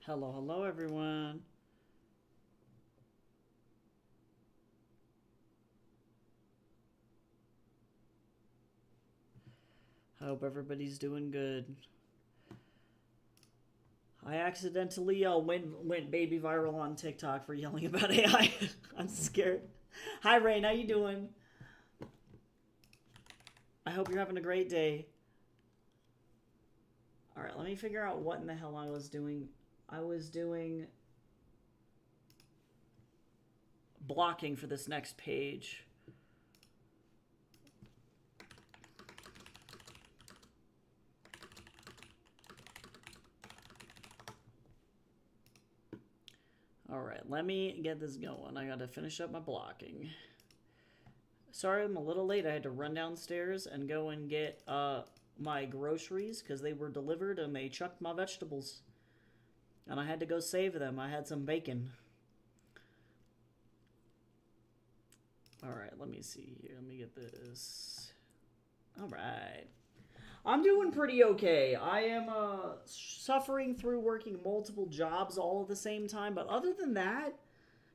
Hello, hello, everyone. I hope everybody's doing good. I accidentally went baby viral on TikTok for yelling about AI. I'm scared. Hi, Rain. How you doing? I hope you're having a great day. All right, let me figure out what in the hell I was doing. I was doing blocking for this next page. All right, let me get this going. I gotta finish up my blocking. Sorry, I'm a little late. I had to run downstairs and go and get my groceries because they were delivered and they chucked my vegetables. And I had to go save them. I had some bacon. All right, let me see here. Let me get this. All right. I'm doing pretty okay. I am suffering through working multiple jobs all at the same time, but other than that,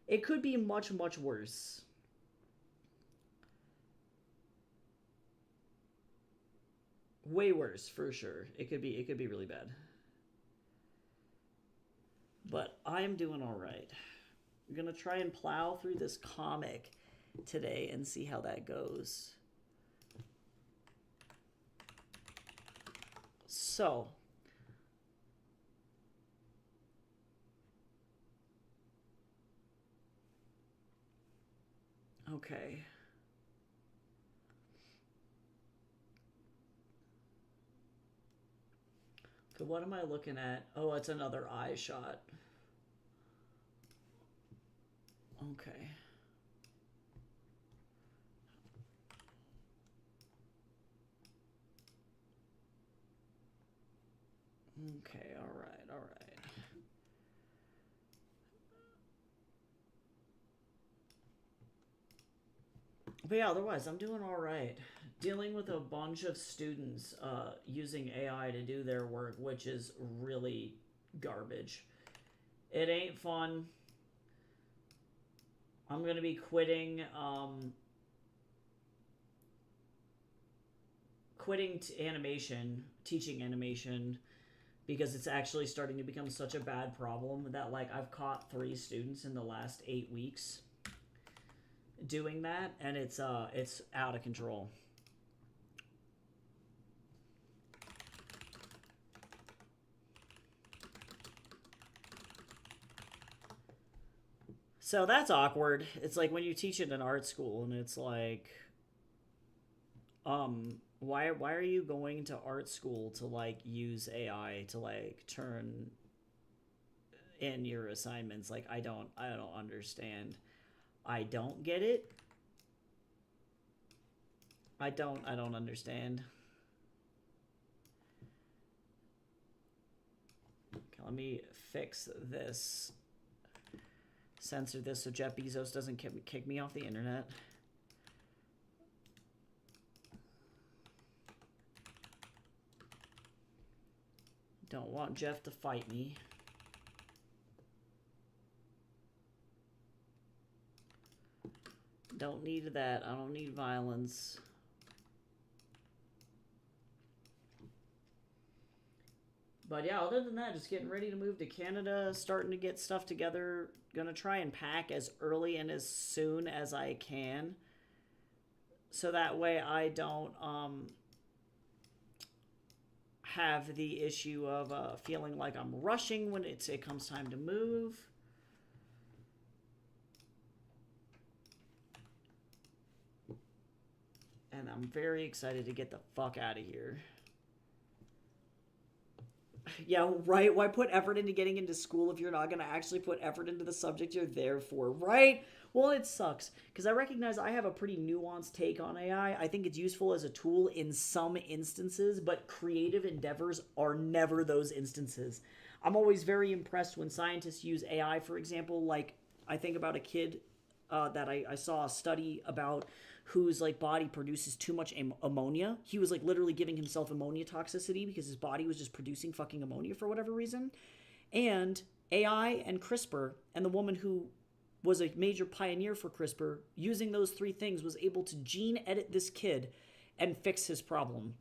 it could be much, much worse. Way worse, for sure. It could be really bad. But I am doing all right. I'm going to try and plow through this comic today and see how that goes. So, okay. So what am I looking at? Oh, it's another eye shot. Okay. Okay, all right, all right. But yeah, otherwise, I'm doing all right. Dealing with a bunch of students using AI to do their work, which is really garbage. It ain't fun. I'm gonna be quitting animation, teaching animation, because it's actually starting to become such a bad problem that like I've caught 3 students in the last 8 weeks doing that, and it's out of control. So that's awkward. It's like when you teach at an art school and it's like, why are you going to art school to like use AI to like turn in your assignments? Like I don't understand. I don't get it. I don't understand. Okay, let me fix this. Censor this so Jeff Bezos doesn't kick me off the internet. Don't want Jeff to fight me. Don't need that. I don't need violence. But yeah, other than that, just getting ready to move to Canada, starting to get stuff together. Gonna try and pack as early and as soon as I can. So that way I don't have the issue of feeling like I'm rushing when it comes time to move. And I'm very excited to get the fuck out of here. Yeah, right. Why put effort into getting into school if you're not going to actually put effort into the subject you're there for, right? Well, it sucks because I recognize I have a pretty nuanced take on AI. I think it's useful as a tool in some instances, but creative endeavors are never those instances. I'm always very impressed when scientists use AI, for example. Like, I think about a kid that I saw a study about whose like body produces too much ammonia. He was like literally giving himself ammonia toxicity because his body was just producing fucking ammonia for whatever reason. And AI and CRISPR, and the woman who was a major pioneer for CRISPR, using those three things, was able to gene edit this kid and fix his problem.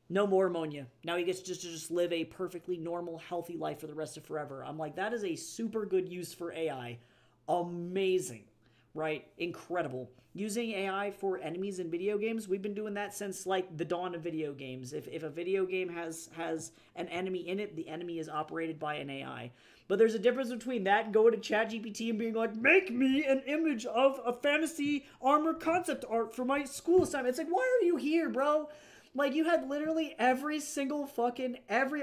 No more ammonia. Now he gets to just live a perfectly normal, healthy life for the rest of forever. I'm like, that is a super good use for AI. Amazing, right? Incredible. Using AI for enemies in video games, we've been doing that since like the dawn of video games. If a video game has an enemy in it, the enemy is operated by an AI. But there's a difference between that and going to ChatGPT and being like, make me an image of a fantasy armor concept art for my school assignment. It's like, why are you here, bro? Like, you had literally every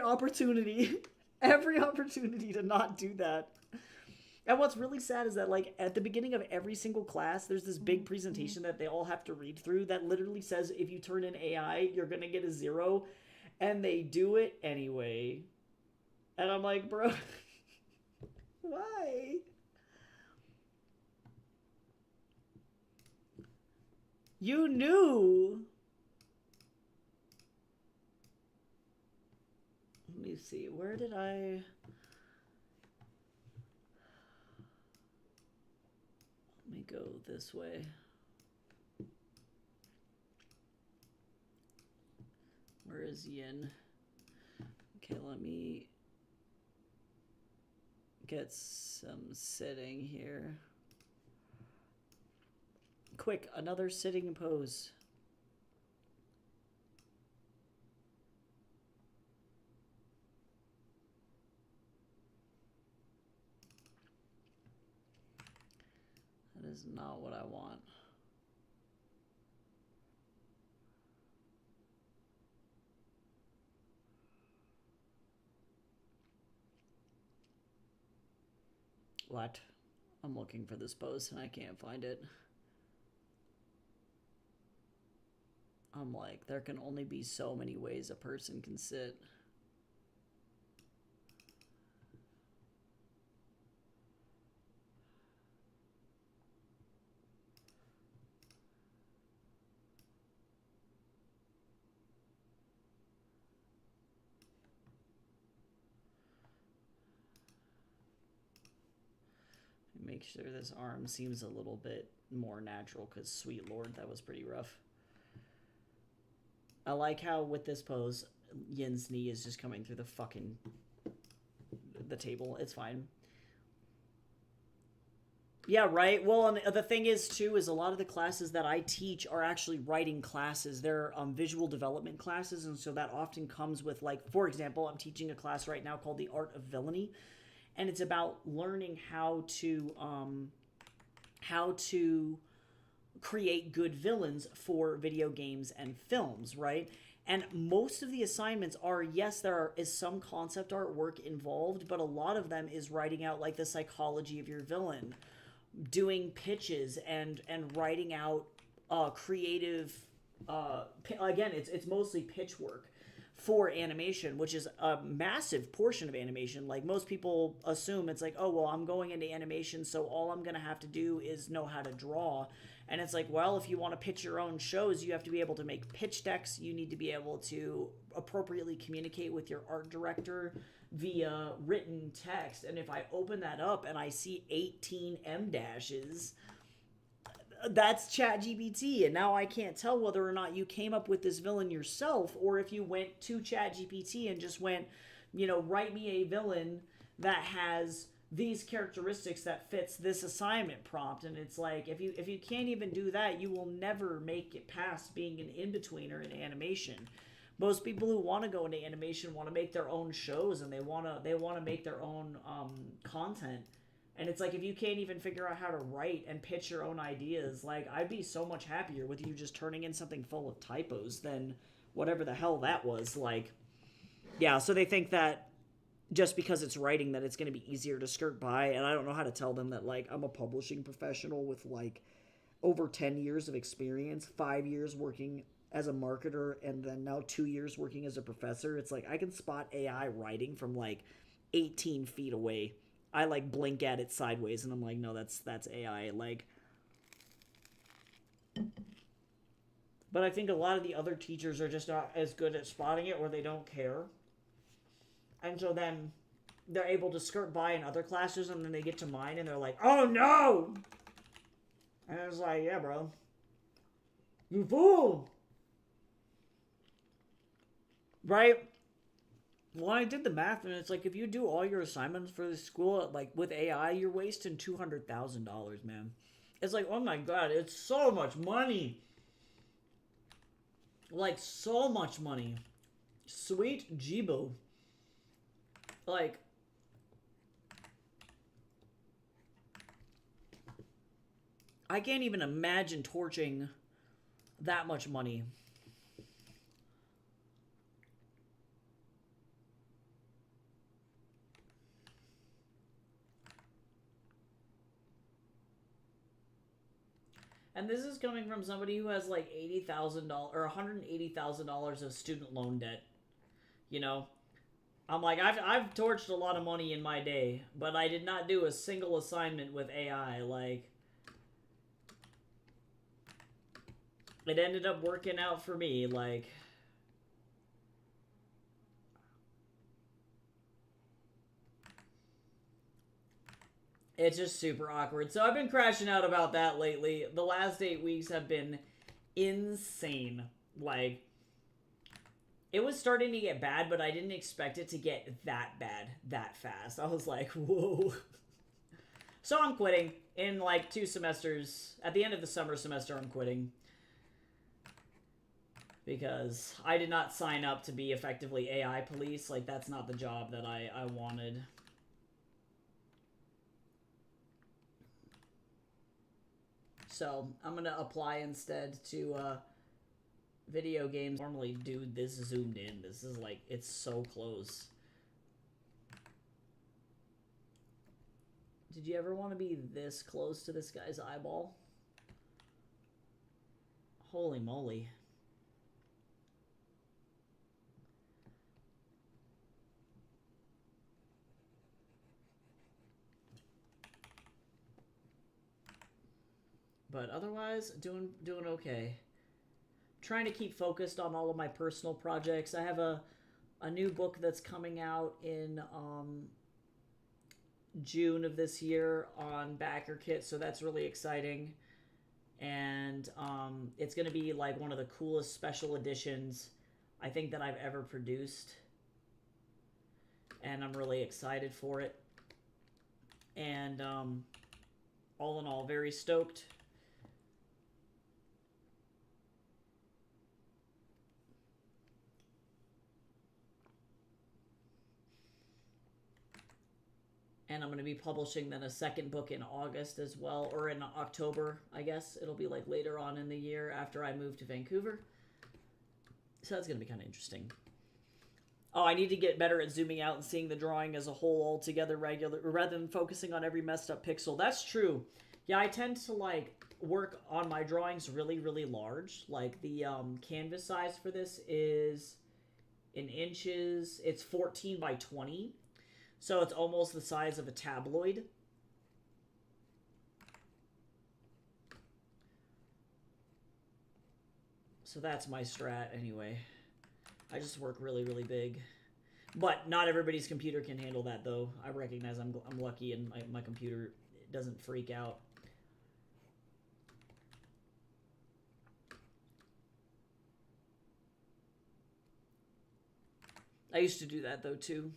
opportunity, every opportunity to not do that. And what's really sad is that, like, at the beginning of every single class, there's this big presentation that they all have to read through that literally says if you turn in AI, you're going to get a 0. And they do it anyway. And I'm like, bro, why? You knew. Let me see. Where did I... Let me go this way. Where is Yin? Okay, let me get some sitting here. Quick, another sitting pose. That is not what I want. What? I'm looking for this pose and I can't find it. I'm like, there can only be so many ways a person can sit. Make sure this arm seems a little bit more natural, because sweet lord, that was pretty rough. I like how with this pose, Yin's knee is just coming through the table. It's fine. Yeah, right. Well, and the thing is, too, is a lot of the classes that I teach are actually writing classes. They're visual development classes, and so that often comes with, like, for example, I'm teaching a class right now called The Art of Villainy, and it's about learning how to create good villains for video games and films, right? And most of the assignments are, yes, there is some concept art work involved, but a lot of them is writing out like the psychology of your villain, doing pitches and writing out creative again, it's mostly pitch work for animation, which is a massive portion of animation. Like, most people assume it's like, oh, well, I'm going into animation, so all I'm going to have to do is know how to draw. And it's like, well, if you want to pitch your own shows, you have to be able to make pitch decks. You need to be able to appropriately communicate with your art director via written text. And if I open that up and I see 18 M dashes, that's ChatGPT, and now I can't tell whether or not you came up with this villain yourself, or if you went to ChatGPT and just went, write me a villain that has these characteristics that fits this assignment prompt. And it's like, if you can't even do that, you will never make it past being an in-betweener in animation. Most people who want to go into animation want to make their own shows, and they want to make their own content. And it's like, if you can't even figure out how to write and pitch your own ideas, like, I'd be so much happier with you just turning in something full of typos than whatever the hell that was. Like, yeah, so they think that just because it's writing that it's going to be easier to skirt by, and I don't know how to tell them that, like, I'm a publishing professional with, like, over 10 years of experience, 5 years working as a marketer, and then now 2 years working as a professor. It's like, I can spot AI writing from, like, 18 feet away. I like blink at it sideways and I'm like, no, that's AI. Like, but I think a lot of the other teachers are just not as good at spotting it, or they don't care. And so then they're able to skirt by in other classes, and then they get to mine, and they're like, "Oh no!" And I was like, "Yeah, bro, you fool!" Right? Well, I did the math, and it's like if you do all your assignments for the school, like with AI, you're wasting $200,000, man. It's like, oh my god, it's so much money. Like, so much money. Sweet Jibo. Like, I can't even imagine torching that much money. And this is coming from somebody who has like $80,000 or $180,000 of student loan debt. You know, I'm like, I've torched a lot of money in my day, but I did not do a single assignment with AI. Like, it ended up working out for me. Like, it's just super awkward. So I've been crashing out about that lately. The last 8 weeks have been insane. Like, it was starting to get bad, but I didn't expect it to get that bad that fast. I was like, whoa. So I'm quitting in like 2 semesters. At the end of the summer semester, I'm quitting. Because I did not sign up to be effectively AI police. Like, that's not the job that I wanted. So I'm going to apply instead to video games. Normally, dude, this is zoomed in. This is like, it's so close. Did you ever want to be this close to this guy's eyeball? Holy moly. But otherwise, doing okay. Trying to keep focused on all of my personal projects. I have a new book that's coming out in June of this year on BackerKit, so that's really exciting. And it's going to be like one of the coolest special editions I think that I've ever produced. And I'm really excited for it. And all in all, very stoked. And I'm going to be publishing then a second book in August as well, or in October, I guess. It'll be like later on in the year after I move to Vancouver. So that's going to be kind of interesting. Oh, I need to get better at zooming out and seeing the drawing as a whole altogether regular, rather than focusing on every messed up pixel. That's true. Yeah, I tend to like work on my drawings really, really large. Like the canvas size for this is in inches. It's 14 by 20. So it's almost the size of a tabloid. So that's my strat anyway. I just work really, really big. But not everybody's computer can handle that, though. I recognize I'm lucky and my computer doesn't freak out. I used to do that, though, too.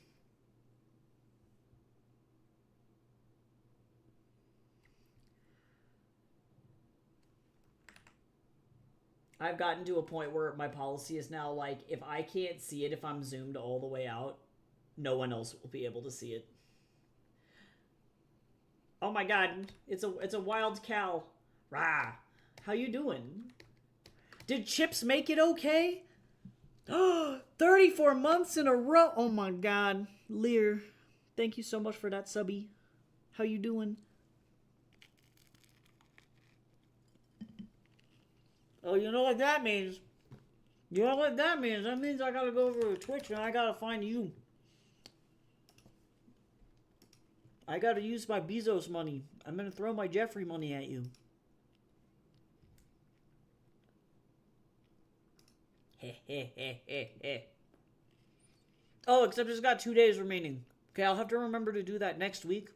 I've gotten to a point where my policy is now like, if I can't see it, if I'm zoomed all the way out, no one else will be able to see it. Oh my god, it's a wild cow. Rah. How you doing? Did Chips make it okay? 34 months in a row. Oh my god. Lear, thank you so much for that subby. How you doing? Oh, you know what that means? You know what that means? That means I gotta go over to Twitch and I gotta find you. I gotta use my Bezos money. I'm gonna throw my Jeffrey money at you. Heh heh heh heh heh. Oh, except it's got 2 days remaining. Okay, I'll have to remember to do that next week.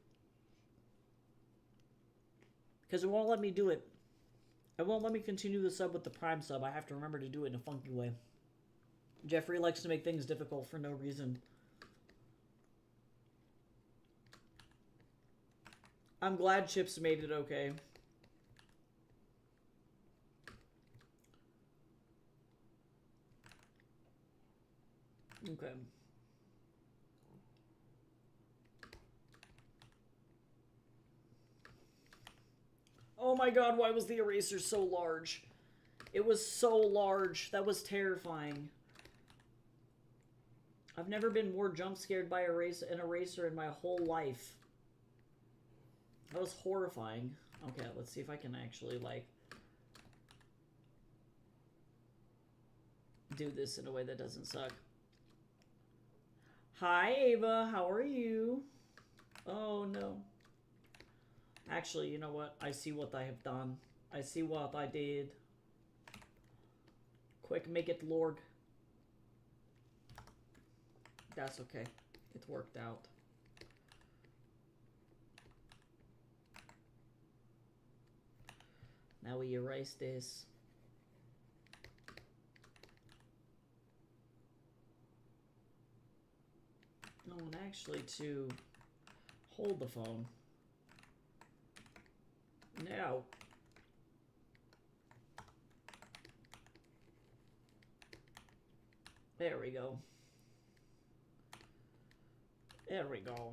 Because it won't let me do it. It won't let me continue the sub with the Prime sub. I have to remember to do it in a funky way. Jeffrey likes to make things difficult for no reason. I'm glad Chips made it okay. Okay. Oh my god, why was the eraser so large? It was so large. That was terrifying. I've never been more jump scared by an eraser in my whole life. That was horrifying. Okay, let's see if I can actually, like, do this in a way that doesn't suck. Hi, Ava. How are you? Oh, no. Actually, you know what? I see what I have done. I see what I did. Quick, make it Lord. That's okay. It worked out. Now we erase this. No, and actually to hold the phone. Now. There we go. There we go.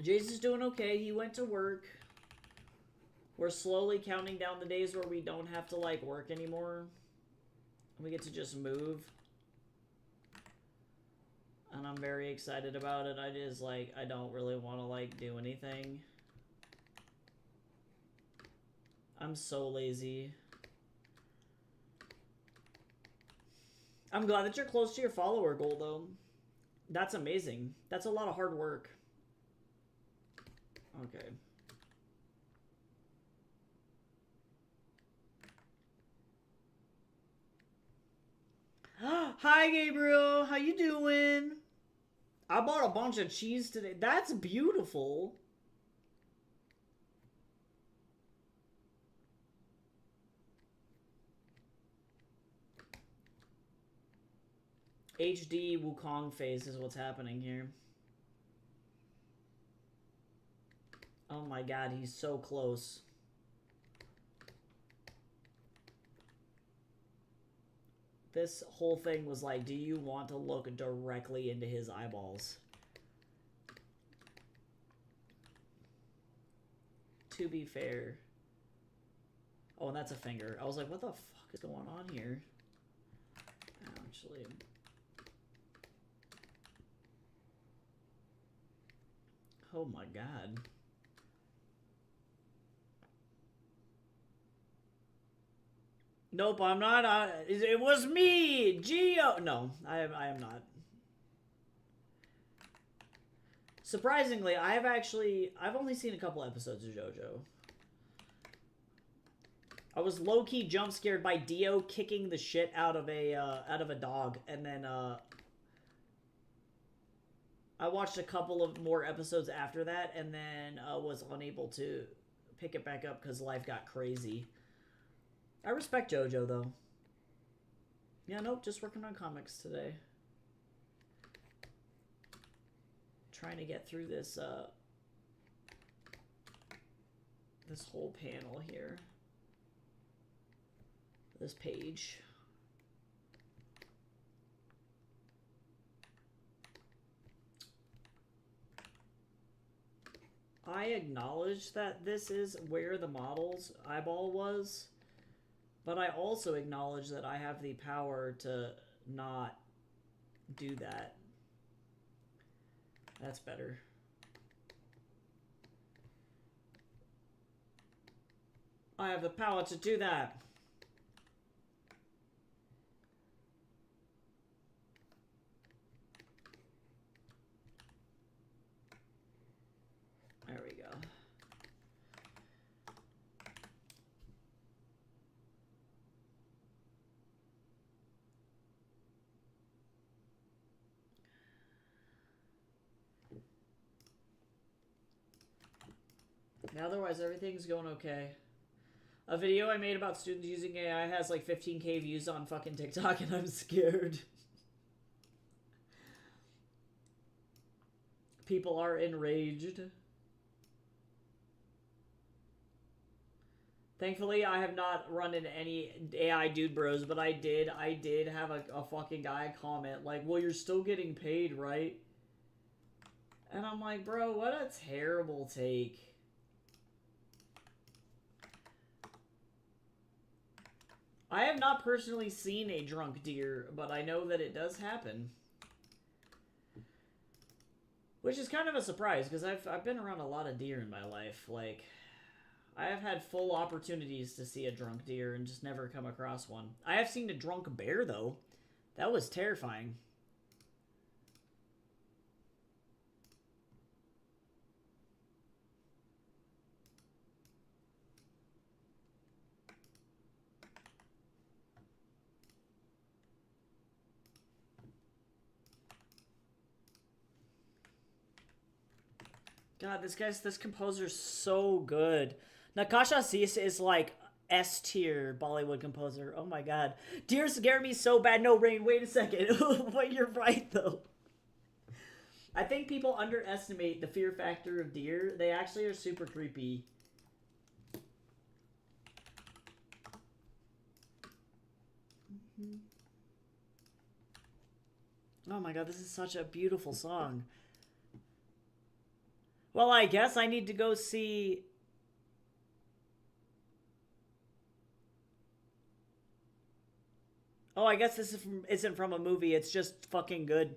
Jason's doing okay. He went to work. We're slowly counting down the days where we don't have to, like, work anymore. We get to just move. And I'm very excited about it. I just, like, I don't really want to, like, do anything. I'm so lazy. I'm glad that you're close to your follower goal, though. That's amazing. That's a lot of hard work. Okay. Hi, Gabriel. How you doing? I bought a bunch of cheese today. That's beautiful. HD Wukong face is what's happening here. Oh my god, he's so close. This whole thing was like, do you want to look directly into his eyeballs? To be fair. Oh, and that's a finger. I was like, what the fuck is going on here? Actually. Oh my god. Nope, I'm not. It was me, Geo. No, I am not. Surprisingly, I've only seen a couple episodes of JoJo. I was low-key jump scared by Dio kicking the shit out of a dog, and then I watched a couple of more episodes after that, and then was unable to pick it back up because life got crazy. I respect JoJo, though. Yeah, nope, just working on comics today. Trying to get through this, this whole panel here. This page. I acknowledge that this is where the model's eyeball was, but I also acknowledge that I have the power to not do that. That's better. I have the power to do that. There we go. Otherwise, everything's going okay. A video I made about students using AI has like 15K views on fucking TikTok, and I'm scared. People are enraged. Thankfully, I have not run into any AI dude bros, but I did have a fucking guy comment like, well, you're still getting paid, right? And I'm like, bro, what a terrible take. I have not personally seen a drunk deer, but I know that it does happen. Which is kind of a surprise, because I've been around a lot of deer in my life. Like, I have had full opportunities to see a drunk deer and just never come across one. I have seen a drunk bear, though. That was terrifying. God, this composer's so good. Natasha Assis is like S tier Bollywood composer. Oh my god. Deer scare me so bad. No, Rain, wait a second. But you're right, though. I think people underestimate the fear factor of deer. They actually are super creepy. Oh my god, this is such a beautiful song. Well, I guess I need to go see... Oh, I guess this isn't from a movie. It's just fucking good.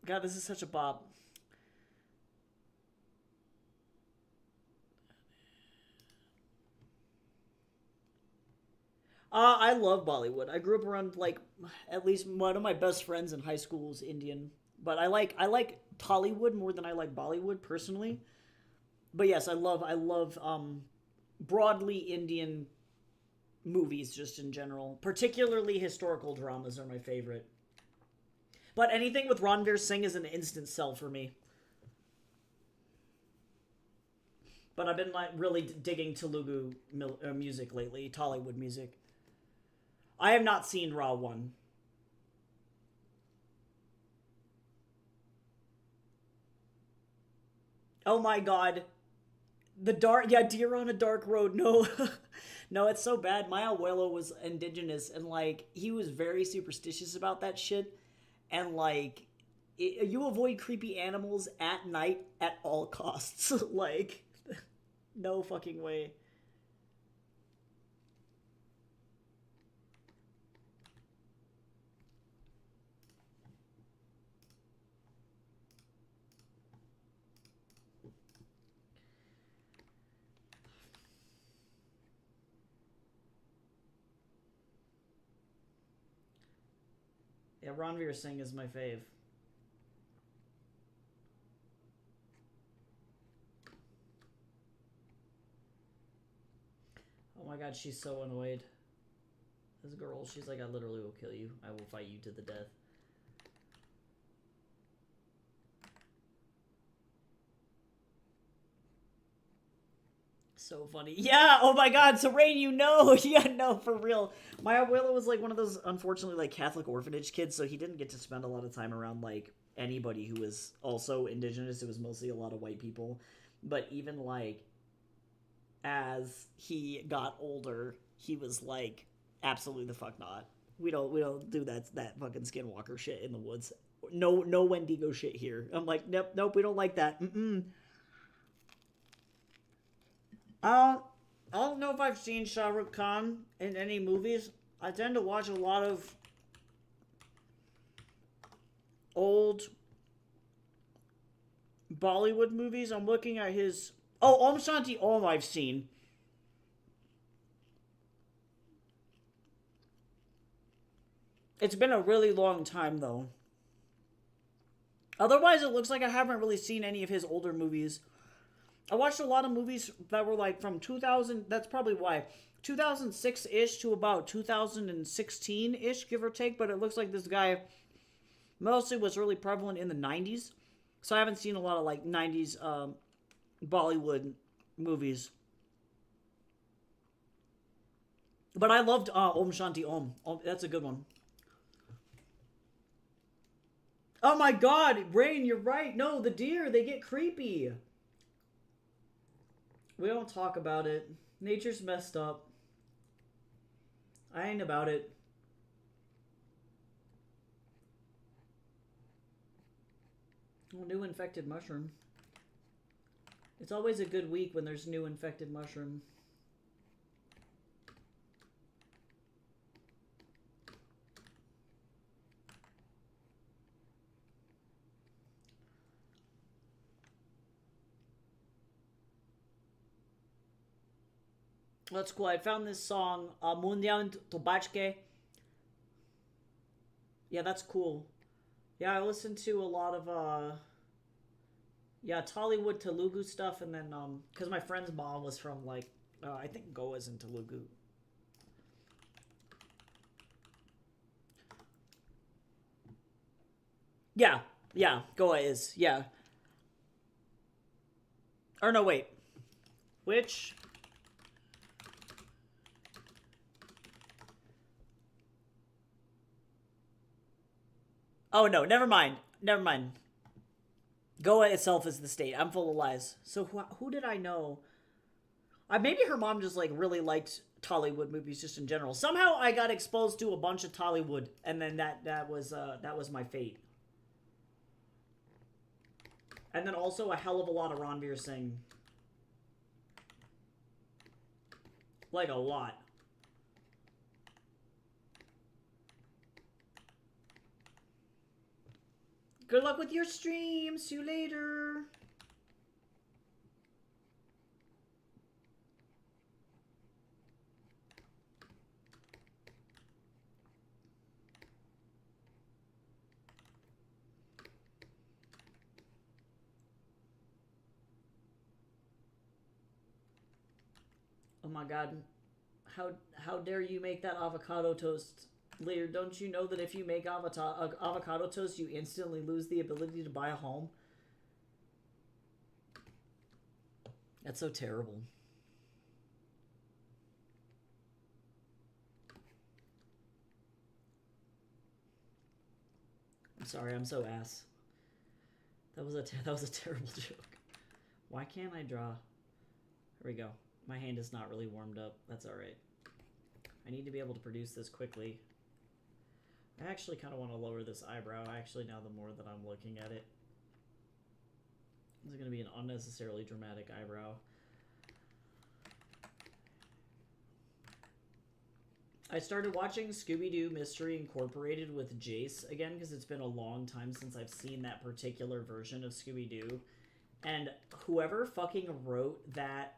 God, this is such a bop. I love Bollywood. I grew up around like at least one of my best friends in high school was Indian, but I like Tollywood more than I like Bollywood personally. But yes, I love broadly Indian movies just in general. Particularly historical dramas are my favorite. But anything with Ranveer Singh is an instant sell for me. But I've been like really digging Telugu music lately, Tollywood music. I have not seen Raw 1. Oh my god. The dark, yeah, Deer on a Dark Road. No, no, it's so bad. My abuelo was indigenous, and like he was very superstitious about that shit. And like, you avoid creepy animals at night at all costs. Like, no fucking way. Yeah, Ranveer Singh is my fave. Oh my god, she's so annoyed. This girl, she's like, I literally will kill you. I will fight you to the death. So funny. Yeah, oh my god, so Rain, you know. Yeah, no, for real. My abuelo was like one of those, unfortunately, like Catholic orphanage kids, so he didn't get to spend a lot of time around like anybody who was also indigenous. It was mostly a lot of white people. But even like as he got older, he was like, absolutely the fuck not. We don't do that fucking skinwalker shit in the woods. No Wendigo shit here. I'm like, nope, we don't like that. Mm-mm. I don't know if I've seen Shah Rukh Khan in any movies. I tend to watch a lot of old Bollywood movies. I'm looking at his... Oh, Om Shanti Om I've seen. It's been a really long time, though. Otherwise, it looks like I haven't really seen any of his older movies. I watched a lot of movies that were like from 2000. That's probably why 2006 ish to about 2016 ish, give or take. But it looks like this guy mostly was really prevalent in the 90s. So I haven't seen a lot of like 90s Bollywood movies. But I loved Om Shanti Om. That's a good one. Oh my god, Rain, you're right. No, the deer, they get creepy. We don't talk about it. Nature's messed up. I ain't about it. Oh, new infected mushroom. It's always a good week when there's new infected mushroom. That's cool. I found this song, Mundial Tobachke. Yeah, that's cool. Yeah, I listened to a lot of, yeah, Tollywood Telugu stuff, and then, because my friend's mom was from, like, I think Goa's in Telugu. Yeah, yeah, Goa is, yeah. Or no, wait. Which? Oh no, never mind. Never mind. Goa itself is the state. I'm full of lies. So who did I know? Maybe her mom just like really liked Tollywood movies just in general. Somehow I got exposed to a bunch of Tollywood, and then that was my fate. And then also a hell of a lot of Ranveer Singh, like a lot. Good luck with your stream. See you later. Oh my god. How dare you make that avocado toast? Later, don't you know that if you make avocado toast, you instantly lose the ability to buy a home? That's so terrible. I'm sorry, I'm so ass. That was a terrible joke. Why can't I draw? Here we go. My hand is not really warmed up. That's all right. I need to be able to produce this quickly. I actually kind of want to lower this eyebrow. Actually, now the more that I'm looking at it, this is going to be an unnecessarily dramatic eyebrow. I started watching Scooby-Doo Mystery Incorporated with Jace again because it's been a long time since I've seen that particular version of Scooby-Doo. And whoever fucking wrote that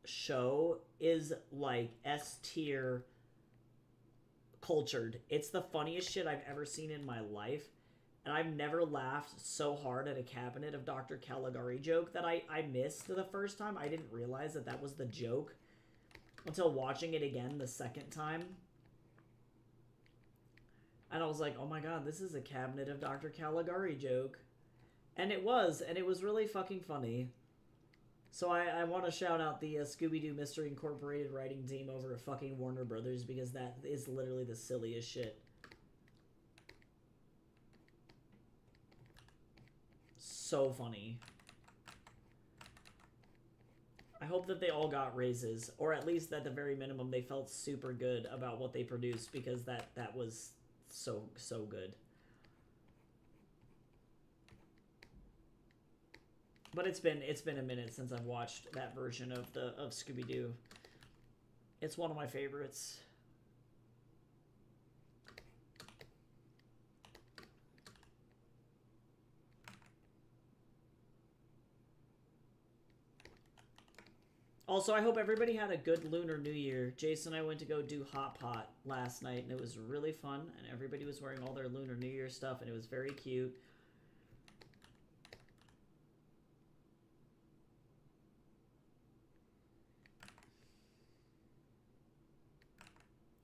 show is like S tier cultured. It's the funniest shit I've ever seen in my life. And I've never laughed so hard at a Cabinet of Dr. Caligari joke that I missed the first time. I didn't realize that that was the joke until watching it again the second time. And I was like, oh my god, this is a Cabinet of Dr. Caligari joke. And it was really fucking funny. So I want to shout out the Scooby-Doo Mystery Incorporated writing team over at fucking Warner Brothers because that is literally the silliest shit. So funny. I hope that they all got raises, or at least at the very minimum they felt super good about what they produced because that was so good. But it's been a minute since I've watched that version of Scooby-Doo. It's one of my favorites. Also, I hope everybody had a good Lunar New Year. Jason and I went to go do Hot Pot last night, and it was really fun, and everybody was wearing all their Lunar New Year stuff, and it was very cute.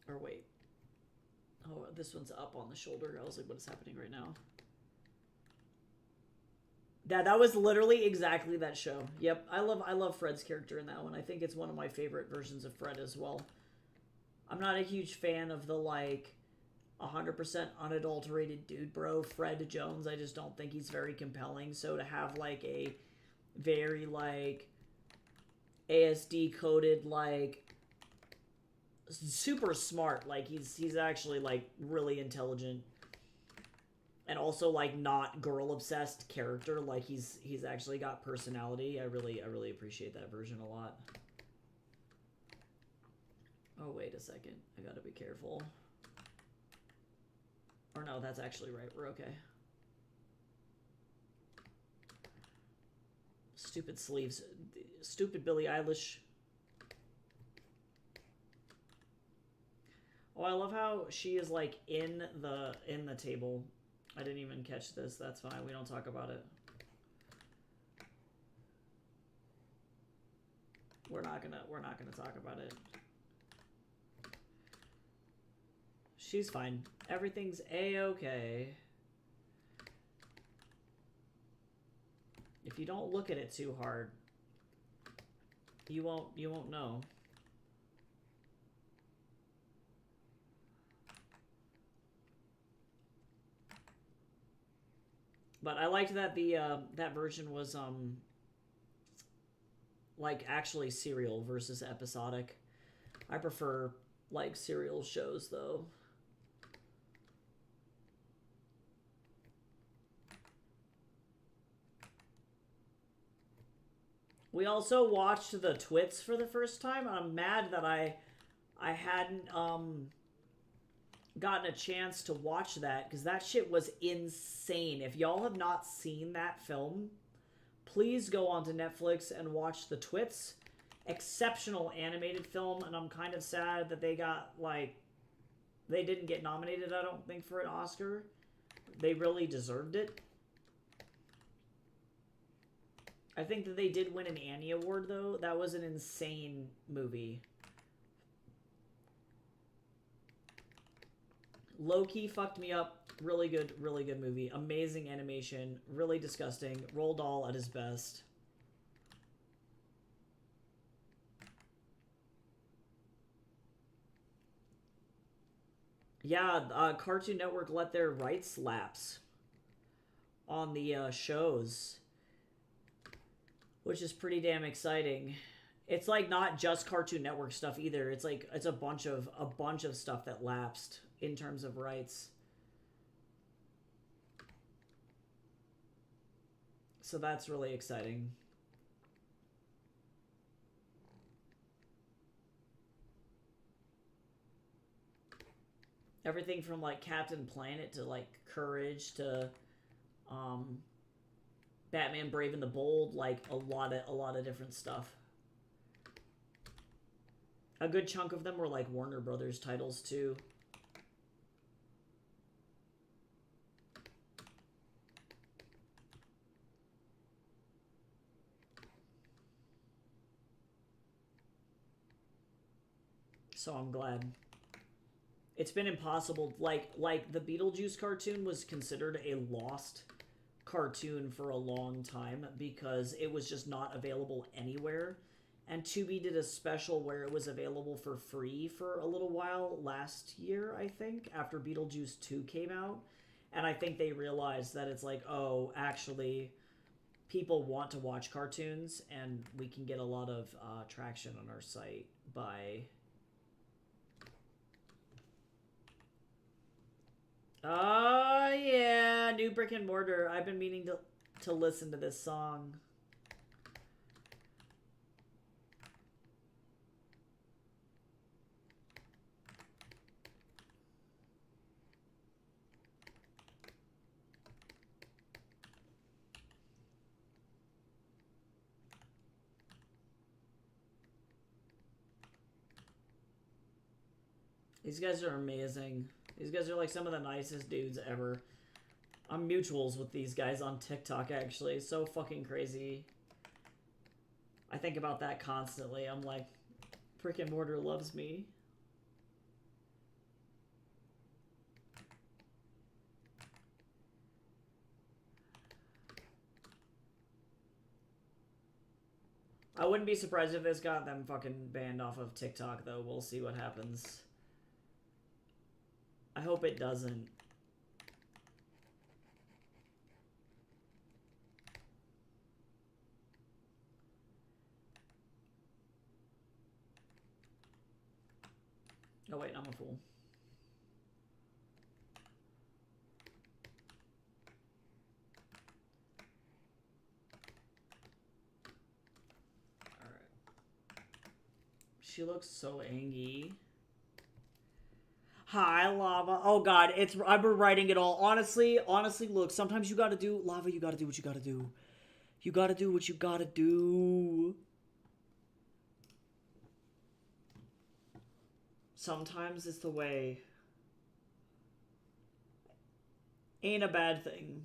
Or wait. Oh, this one's up on the shoulder. I was like, what is happening right now? That was literally exactly that show. Yep, I love Fred's character in that one. I think it's one of my favorite versions of Fred as well. I'm not a huge fan of the, like, 100% unadulterated dude bro Fred Jones. I just don't think he's very compelling. So to have, like, a very, like, ASD coded, like, super smart, like, he's actually, like, really intelligent, and also, like, not girl obsessed character, like, he's actually got personality. I really appreciate that version a lot. Oh, wait a second, I gotta be careful. Or no, that's actually right, we're okay. Stupid sleeves. Stupid Billie Eilish. Oh, I love how she is, like, in the table. I didn't even catch this. That's fine. We don't talk about it. We're not gonna talk about it. She's fine. Everything's a-okay. If you don't look at it too hard, you won't know. But I liked that the that version was like actually serial versus episodic. I prefer, like, serial shows though. We also watched the Twits for the first time. I'm mad that I hadn't gotten a chance to watch that, because that shit was insane. If y'all have not seen that film, please go onto Netflix and watch The Twits. Exceptional animated film, and I'm kind of sad that they got, like, they didn't get nominated, I don't think, for an Oscar. They really deserved it. I think that they did win an Annie Award, though. That was an insane movie. Low-key fucked me up. Really good movie. Amazing animation. Really disgusting. Roald Dahl at his best. Yeah, Cartoon Network let their rights lapse on the shows, which is pretty damn exciting. It's, like, not just Cartoon Network stuff either. It's like it's a bunch of stuff that lapsed in terms of rights. So that's really exciting. Everything from, like, Captain Planet to, like, Courage to Batman Brave and the Bold, like, a lot of different stuff. A good chunk of them were, like, Warner Brothers titles too. So I'm glad. It's been impossible. Like the Beetlejuice cartoon was considered a lost cartoon for a long time because it was just not available anywhere. And Tubi did a special where it was available for free for a little while last year, I think, after Beetlejuice 2 came out. And I think they realized that it's like, oh, actually, people want to watch cartoons, and we can get a lot of traction on our site by... Oh, yeah, New Brick and Mortar. I've been meaning to listen to this song. These guys are amazing. These guys are, like, some of the nicest dudes ever. I'm mutuals with these guys on TikTok, actually. It's so fucking crazy. I think about that constantly. I'm like, Brick and Mortar loves me. I wouldn't be surprised if this got them fucking banned off of TikTok, though. We'll see what happens. I hope it doesn't. Oh, wait, I'm a fool. She looks so angry. Hi, Lava. Oh god, I'm rewriting it all. Honestly, look, sometimes you gotta do Lava, you gotta do what you gotta do. You gotta do what you gotta do. Sometimes it's the way. Ain't a bad thing.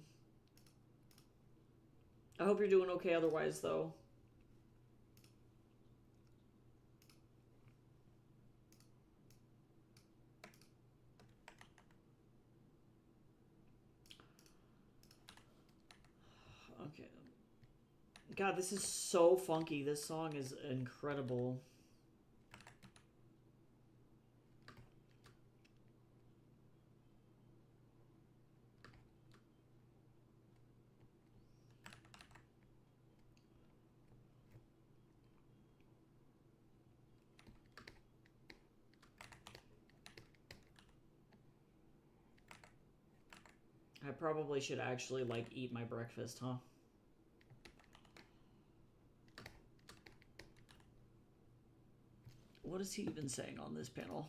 I hope you're doing okay otherwise, though. Okay. God, this is so funky. This song is incredible. I probably should actually, like, eat my breakfast, huh? What is he even saying on this panel?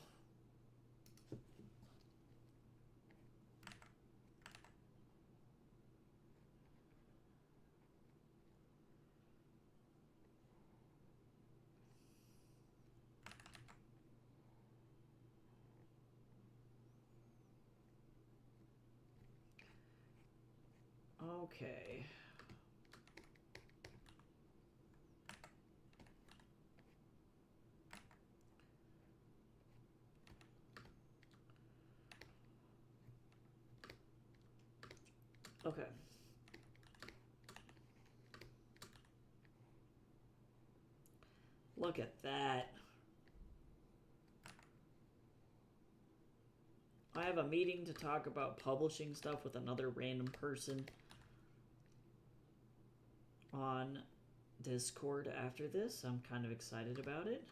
Okay. Okay. Look at that. I have a meeting to talk about publishing stuff with another random person on Discord after this. I'm kind of excited about it.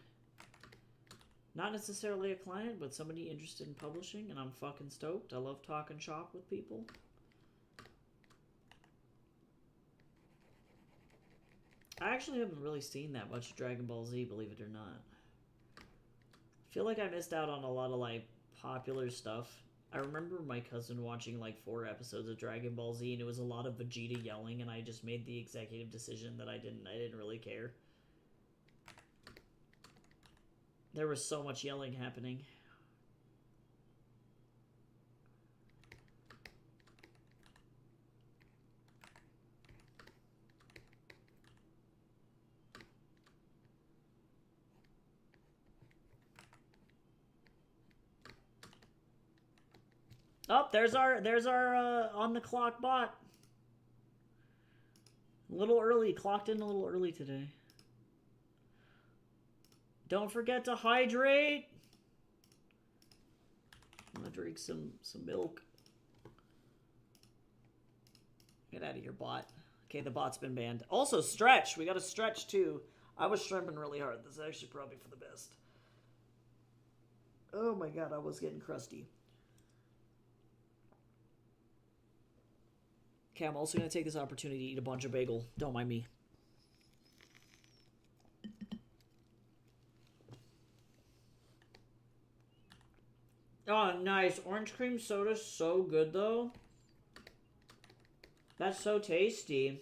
Not necessarily a client, but somebody interested in publishing, and I'm fucking stoked. I love talking shop with people. I actually haven't really seen that much Dragon Ball Z, believe it or not. I feel like I missed out on a lot of, like, popular stuff. I remember my cousin watching, like, 4 episodes of Dragon Ball Z, and it was a lot of Vegeta yelling, and I just made the executive decision that I didn't really care. There was so much yelling happening. Oh, there's our on the clock bot. A little early, clocked in a little early today. Don't forget to hydrate. I'm gonna drink some milk. Get out of here, bot. Okay, the bot's been banned. Also, stretch. We got to stretch too. I was shrimping really hard. This is actually probably for the best. Oh my god, I was getting crusty. Okay, I'm also going to take this opportunity to eat a bunch of bagel. Don't mind me. Oh, nice. Orange cream soda's so good, though. That's so tasty.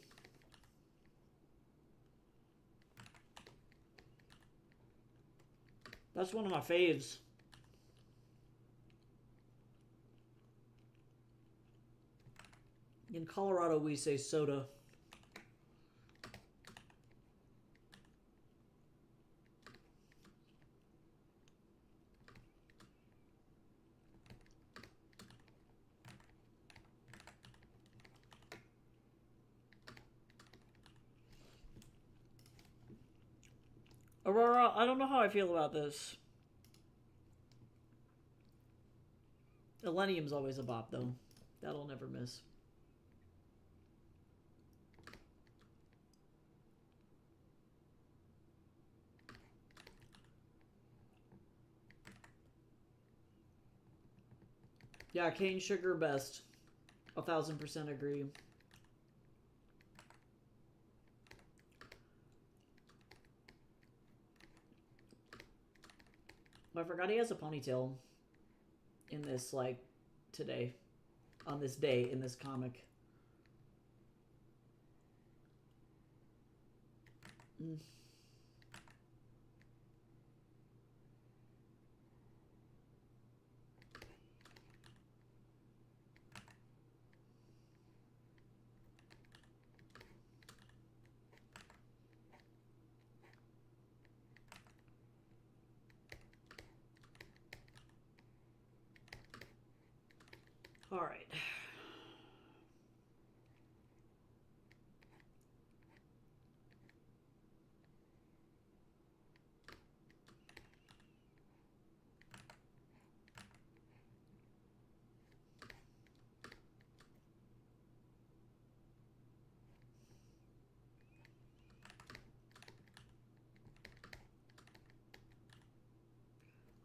That's one of my faves. In Colorado, we say soda. Aurora, I don't know how I feel about this. Elenium's always a bop, though. That'll never miss. Yeah, cane sugar best. 1000% agree. I forgot he has a ponytail in this, like, today. On this day in this comic. Mm. All right.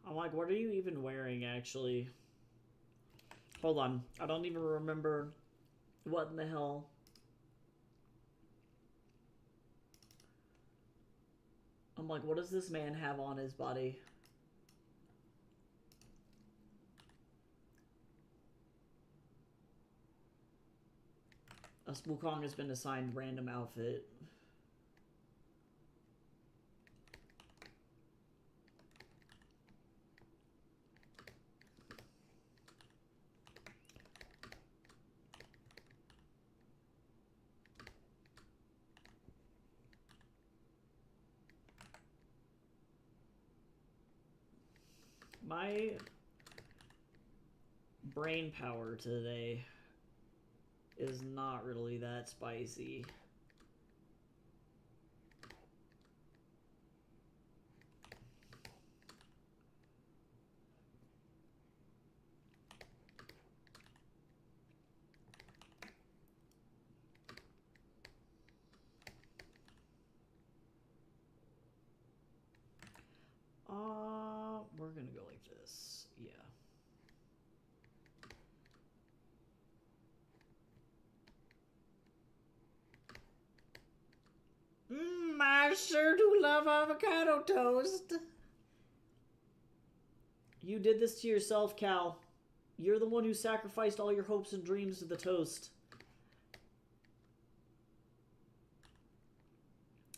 I'm like, what are you even wearing, actually? Hold on. I don't even remember what in the hell. I'm like, what does this man have on his body? Wukong has been assigned random outfit. My brain power today is not really that spicy. We're gonna go like this. Yeah. I sure do love avocado toast. You did this to yourself, Cal. You're the one who sacrificed all your hopes and dreams to the toast.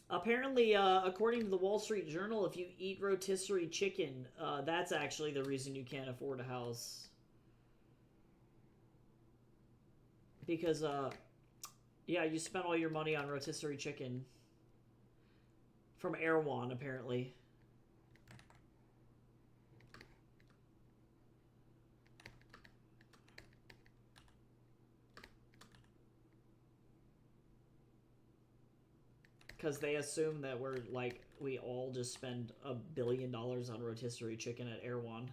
Apparently, according to the Wall Street Journal, if you eat rotisserie chicken, that's actually the reason you can't afford a house. Because, yeah, you spent all your money on rotisserie chicken. From Erewhon, apparently. Because they assume that we're, like, we all just spend $1 billion on rotisserie chicken at Erewhon.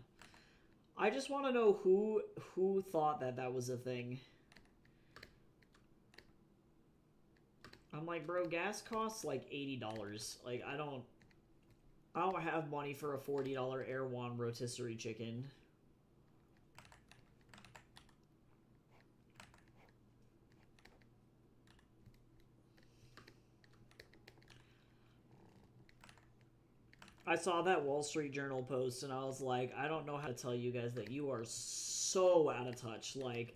I just want to know who thought that that was a thing. I'm like, bro, gas costs like $80. Like, I don't have money for a $40 Erewhon rotisserie chicken. I saw that Wall Street Journal post and I was like, I don't know how to tell you guys that you are so out of touch. Like,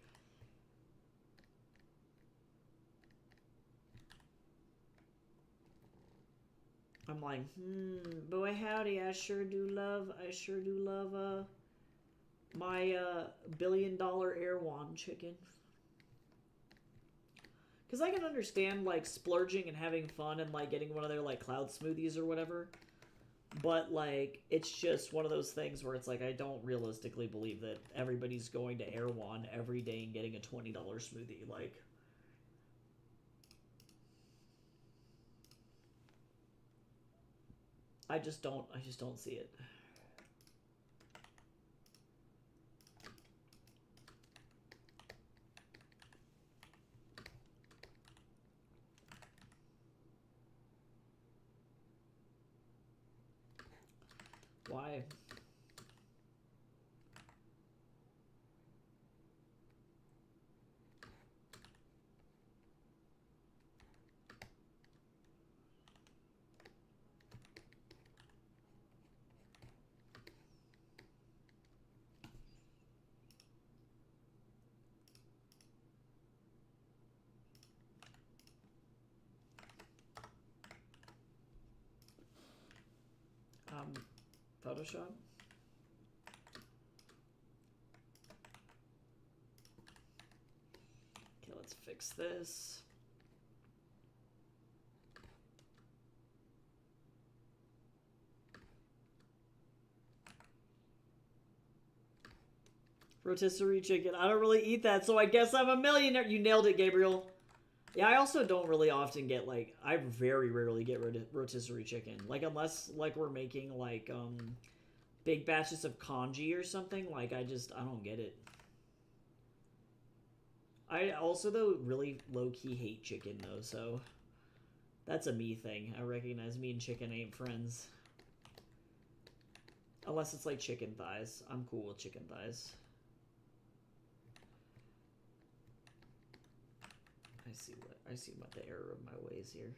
I'm like, boy howdy, I sure do love my $1 billion Erewhon chicken. Because I can understand, like, splurging and having fun and, like, getting one of their, like, cloud smoothies or whatever. But, like, it's just one of those things where it's like, I don't realistically believe that everybody's going to Erewhon every day and getting a $20 smoothie. Like, I just don't see it. Why? Photoshop? Okay, let's fix this. Rotisserie chicken. I don't really eat that, so I guess I'm a millionaire. You nailed it, Gabriel. Yeah, I also don't really often get, like, I very rarely get rotisserie chicken. Like, unless, like, we're making, like, big batches of congee or something. Like, I don't get it. I also, though, really low-key hate chicken, though, so that's a me thing. I recognize me and chicken ain't friends. Unless it's, like, chicken thighs. I'm cool with chicken thighs. I see what the error of my ways here.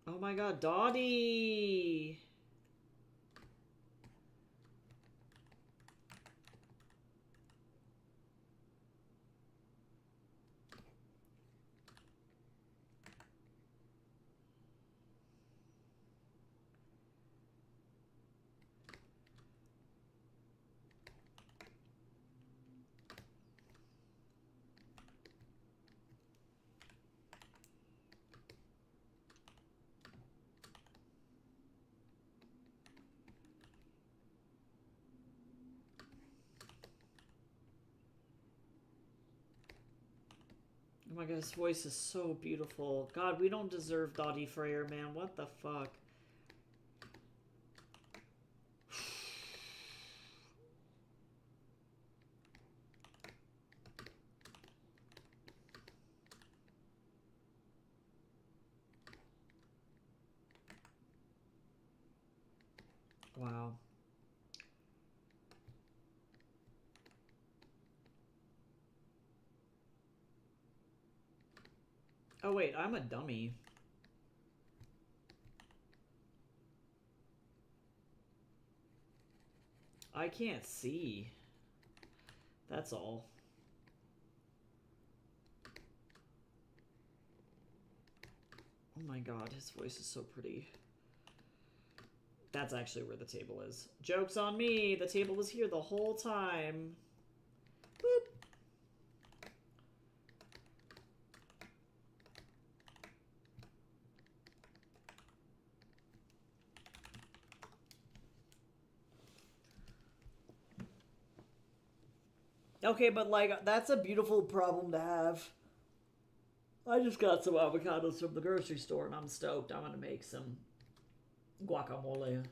Oh my god, Dottie! Oh my god, his voice is so beautiful. God, we don't deserve Dottie Freyr, man. What the fuck? Wow. Oh wait, I'm a dummy. I can't see. That's all. Oh my god, his voice is so pretty. That's actually where the table is. Joke's on me! The table was here the whole time. Boop. Okay, but like, that's a beautiful problem to have. I just got some avocados from the grocery store and I'm stoked. I'm gonna make some guacamole.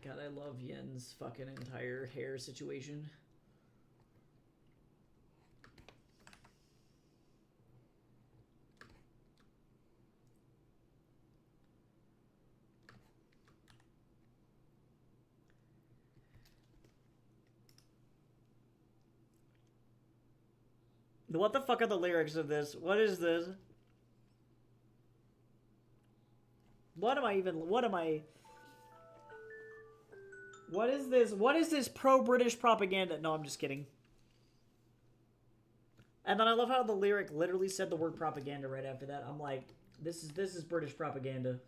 God, I love Yen's fucking entire hair situation. What the fuck are the lyrics of this? What is this? What am I even... What am I... What is this? What is this pro-British propaganda? No, I'm just kidding. And then I love how the lyric literally said the word propaganda right after that. I'm like, This is British propaganda.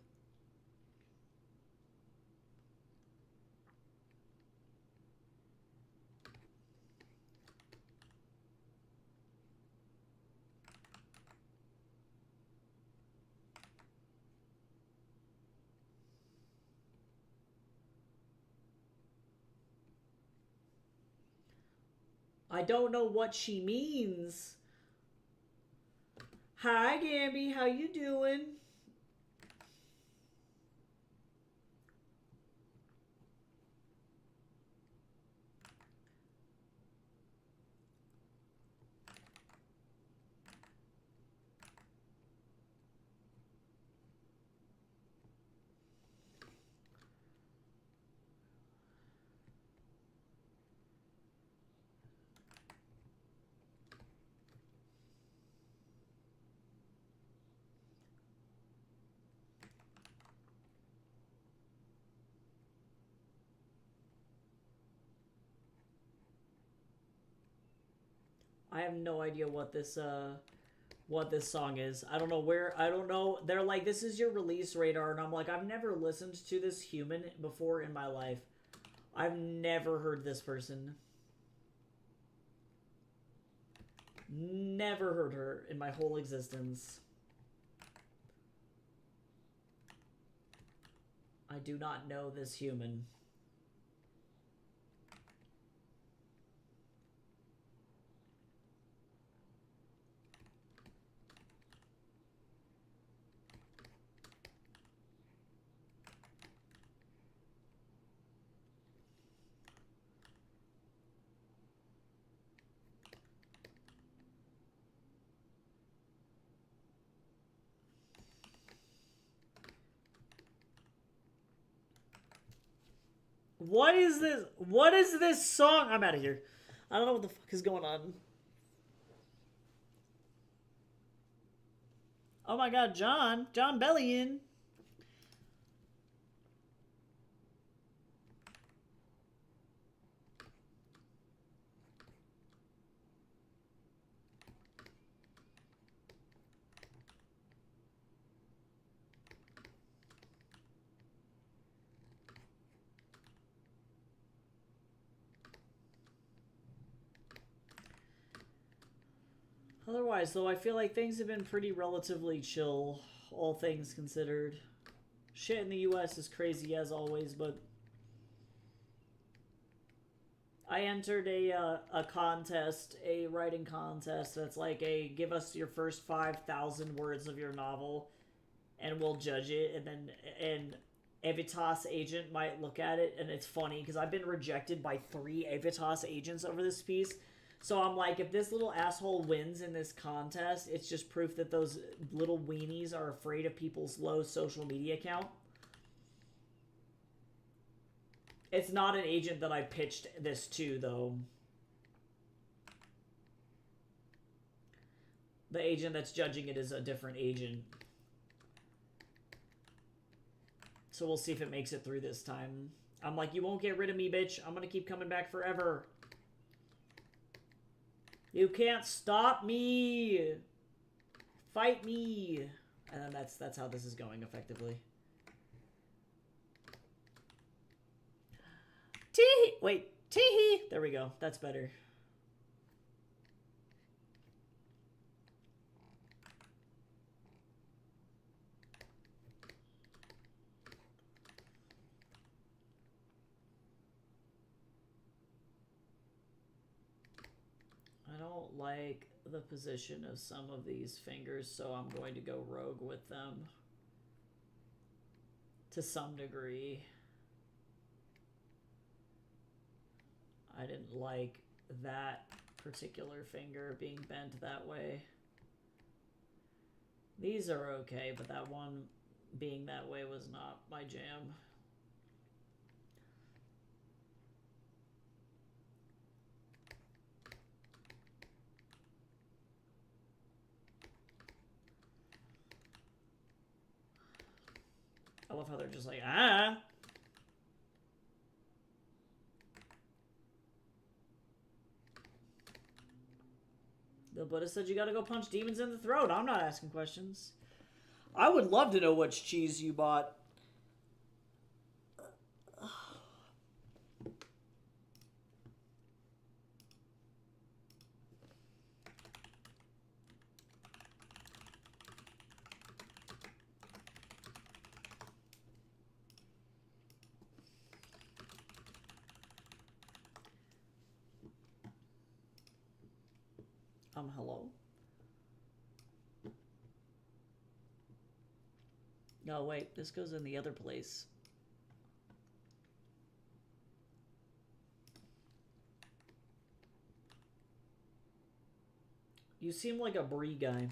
I don't know what she means. Hi, Gamby. How you doing? I have no idea what this song is. I don't know where. I don't know. They're like, this is your release radar, and I'm like, I've never listened to this human before in my life. I've never heard this person. Never heard her in my whole existence. I do not know this human. What is this? What is this song? I'm out of here. I don't know what the fuck is going on. Oh my god, John Bellion. Otherwise, though, I feel like things have been pretty relatively chill, all things considered. Shit in the US is crazy as always, but I entered a contest, a writing contest that's like a give us your first 5,000 words of your novel and we'll judge it, and then Evitas agent might look at it, and it's funny because I've been rejected by 3 Evitas agents over this piece. So I'm like, if this little asshole wins in this contest, it's just proof that those little weenies are afraid of people's low social media count. It's not an agent that I pitched this to, though. The agent that's judging it is a different agent. So we'll see if it makes it through this time. I'm like, you won't get rid of me, bitch. I'm gonna keep coming back forever. You can't stop me. Fight me. And then that's how this is going effectively. Tee. Wait. Tee. There we go. That's better. I don't like the position of some of these fingers, so I'm going to go rogue with them to some degree. I didn't like that particular finger being bent that way. These are okay, but that one being that way was not my jam. I love how they're just like, ah. The Buddha said you gotta go punch demons in the throat. I'm not asking questions. I would love to know which cheese you bought. Hello? No, wait, this goes in the other place. You seem like a brie guy.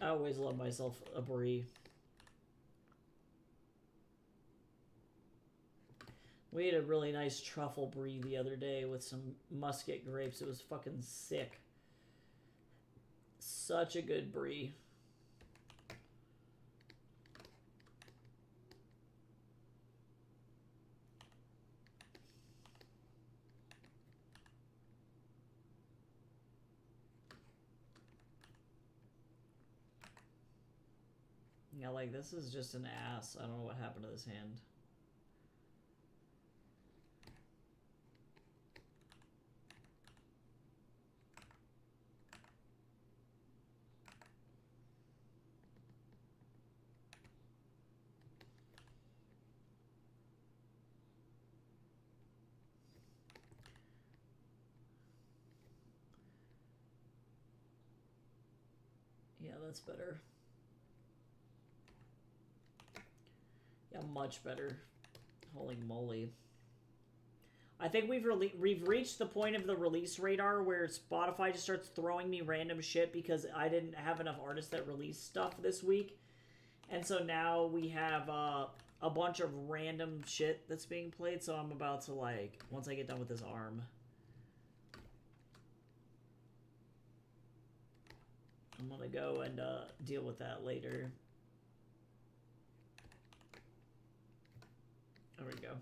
I always love myself a brie. We had a really nice truffle brie the other day with some muscat grapes. It was fucking sick. Such a good brie. Yeah, like, this is just an ass. I don't know what happened to this hand. Yeah, that's better. Yeah, much better. Holy moly. I think we've reached the point of the release radar where Spotify just starts throwing me random shit because I didn't have enough artists that released stuff this week. And so now we have a bunch of random shit that's being played, so I'm about to, like, once I get done with this arm, I'm gonna go and deal with that later. There we go.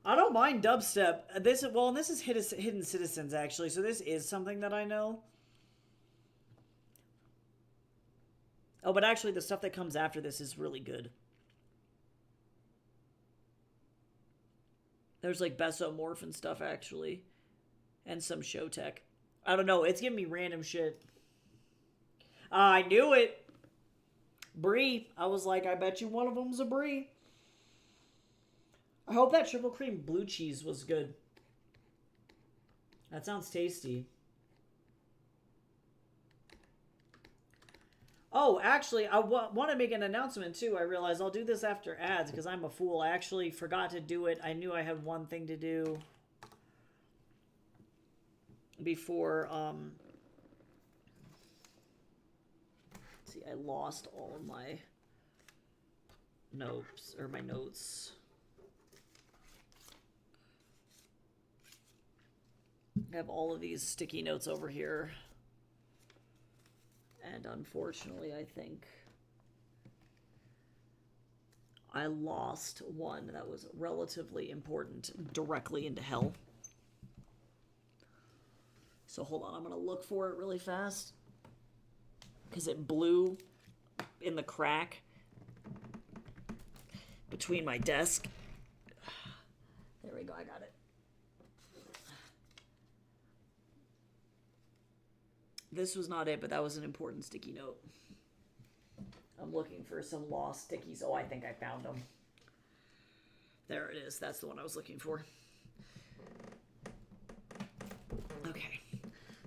I don't mind dubstep. This is Hidden Citizens, actually, so this is something that I know. Oh, but actually, the stuff that comes after this is really good. There's like Besomorph and stuff, actually, and some show tech. I don't know. It's giving me random shit. I knew it. Brie. I was like, I bet you one of them's a Brie. I hope that triple cream blue cheese was good. That sounds tasty. Oh, actually, I want to make an announcement too. I realize I'll do this after ads because I'm a fool. I actually forgot to do it. I knew I had one thing to do before. See, I lost all of my notes or my notes. I have all of these sticky notes over here. And unfortunately, I think I lost one that was relatively important directly into hell. So hold on, I'm going to look for it really fast. Because it blew in the crack between my desk. There we go, I got it. This was not it, but that was an important sticky note. I'm looking for some lost stickies. Oh, I think I found them. There it is. That's the one I was looking for. Okay.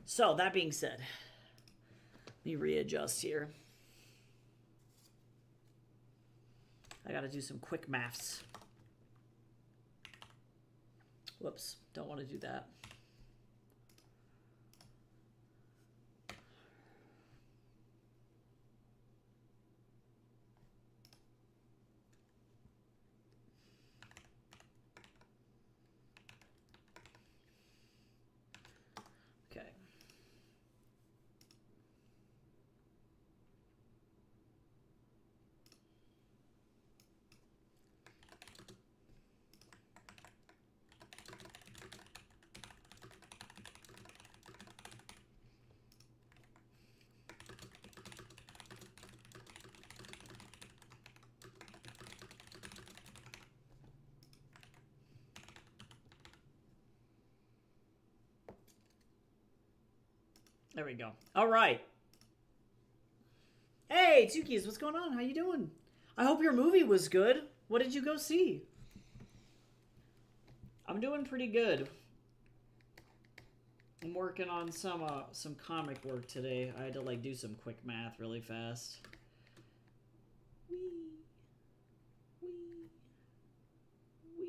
So, that being said, let me readjust here. I gotta do some quick maths. Whoops. Don't want to do that. There we go. All right. Hey, Tukis, what's going on? How you doing? I hope your movie was good. What did you go see? I'm doing pretty good. I'm working on some comic work today. I had to like do some quick math really fast. Wee. Wee. Wee.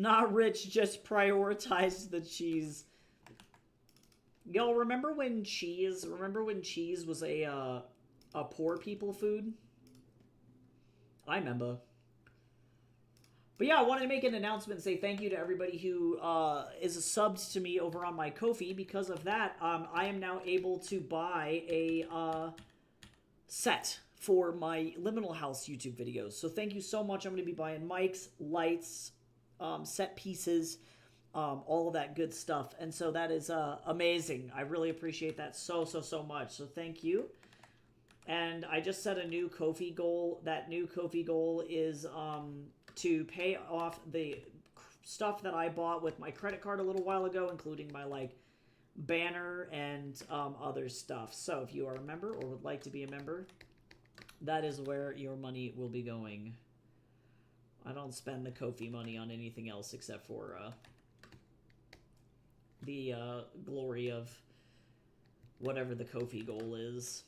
Not rich, just prioritize the cheese. Yo, remember when cheese was a poor people food? I remember. But yeah, I wanted to make an announcement and say thank you to everybody who is subbed to me over on my Ko-fi. Because of that, I am now able to buy a set for my Liminal House YouTube videos. So thank you so much. I'm going to be buying mics, lights, set pieces, all of that good stuff. And so that is amazing. I really appreciate that so much. So thank you. And I just set a new Ko-fi goal. That new Ko-fi goal is to pay off the stuff that I bought with my credit card a little while ago, including my like banner and other stuff. So if you are a member or would like to be a member, that is where your money will be going. I don't spend the Ko-fi money on anything else except for the glory of whatever the Ko-fi goal is.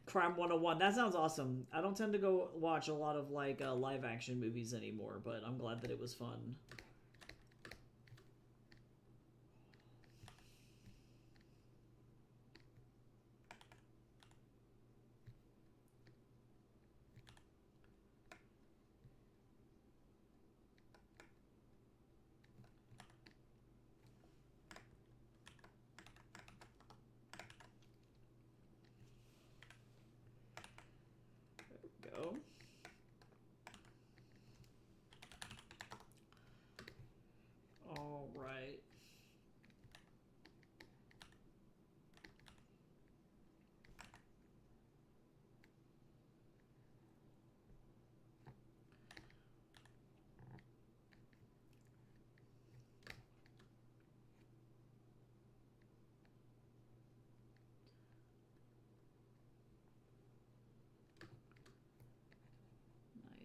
Crime 101. That sounds awesome. I don't tend to go watch a lot of like live action movies anymore, but I'm glad that it was fun. Go. All right.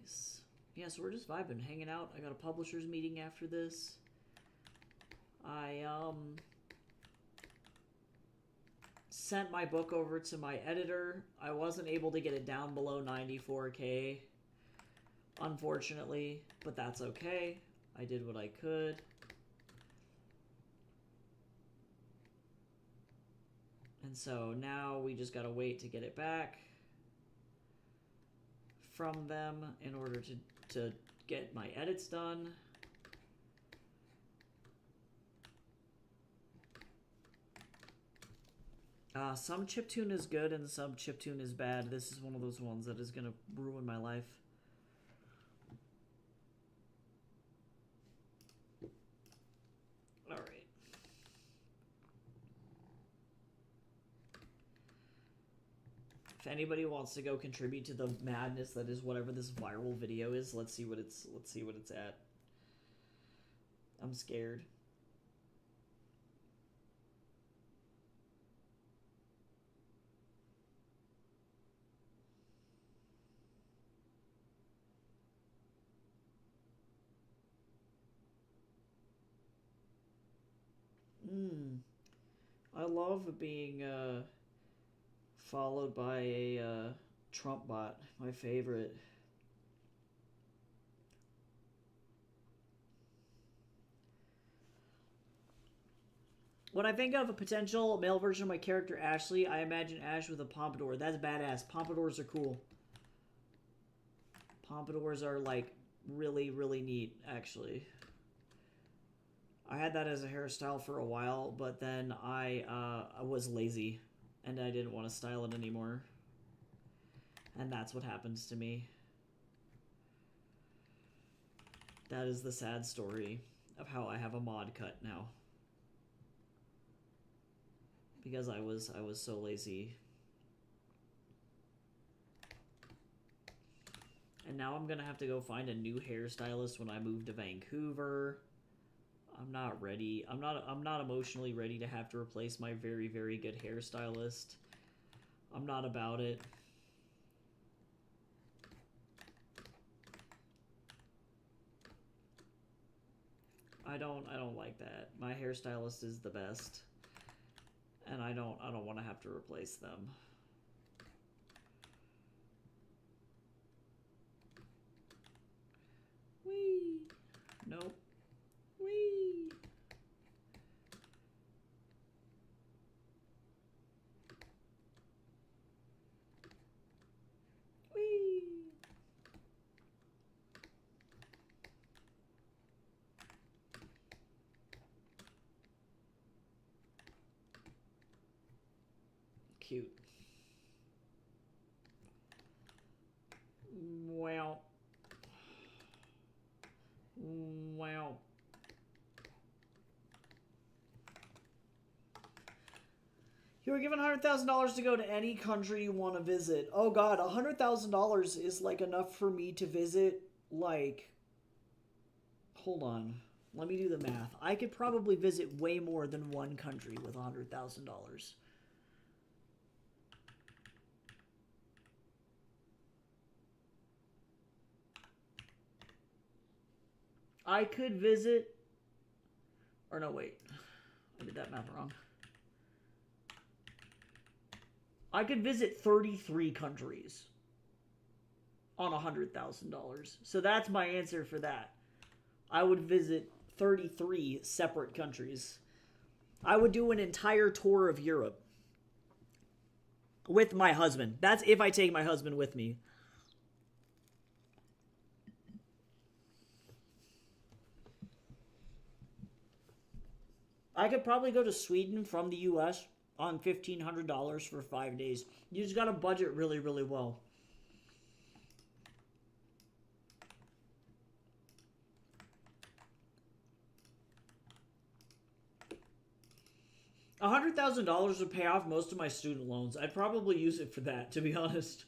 Nice. Yeah, so we're just vibing, hanging out. I got a publisher's meeting after this. I sent my book over to my editor. I wasn't able to get it down below 94K, unfortunately, but that's okay. I did what I could. And so now we just gotta wait to get it back from them in order to get my edits done. Some chiptune is good and some chiptune is bad. This is one of those ones that is gonna ruin my life. All right. If anybody wants to go contribute to the madness that is whatever this viral video is, let's see what it's at. I'm scared. I love being followed by a Trump bot, my favorite. When I think of a potential male version of my character Ashley, I imagine Ash with a pompadour. That's badass. Pompadours are cool. Pompadours are like really neat, actually. I had that as a hairstyle for a while, but then I was lazy and I didn't want to style it anymore. And that's what happens to me. That is the sad story of how I have a mod cut now. Because I was so lazy. And now I'm gonna have to go find a new hairstylist when I move to Vancouver. I'm not ready. I'm not emotionally ready to have to replace my very, very good hairstylist. I'm not about it. I don't like that. My hairstylist is the best. And I don't want to have to replace them. Whee! Nope. Whee! Whee! Cute. Wow. Wow. You were given $100,000 to go to any country you want to visit. Oh god, $100,000 is like enough for me to visit, like... Hold on. Let me do the math. I could probably visit way more than one country with $100,000. I could visit... Or no, wait. I did that math wrong. I could visit 33 countries on $100,000. So that's my answer for that. I would visit 33 separate countries. I would do an entire tour of Europe with my husband. That's if I take my husband with me. I could probably go to Sweden from the US on $1,500 for 5 days. You just gotta budget really, really well. $100,000 would pay off most of my student loans. I'd probably use it for that, to be honest.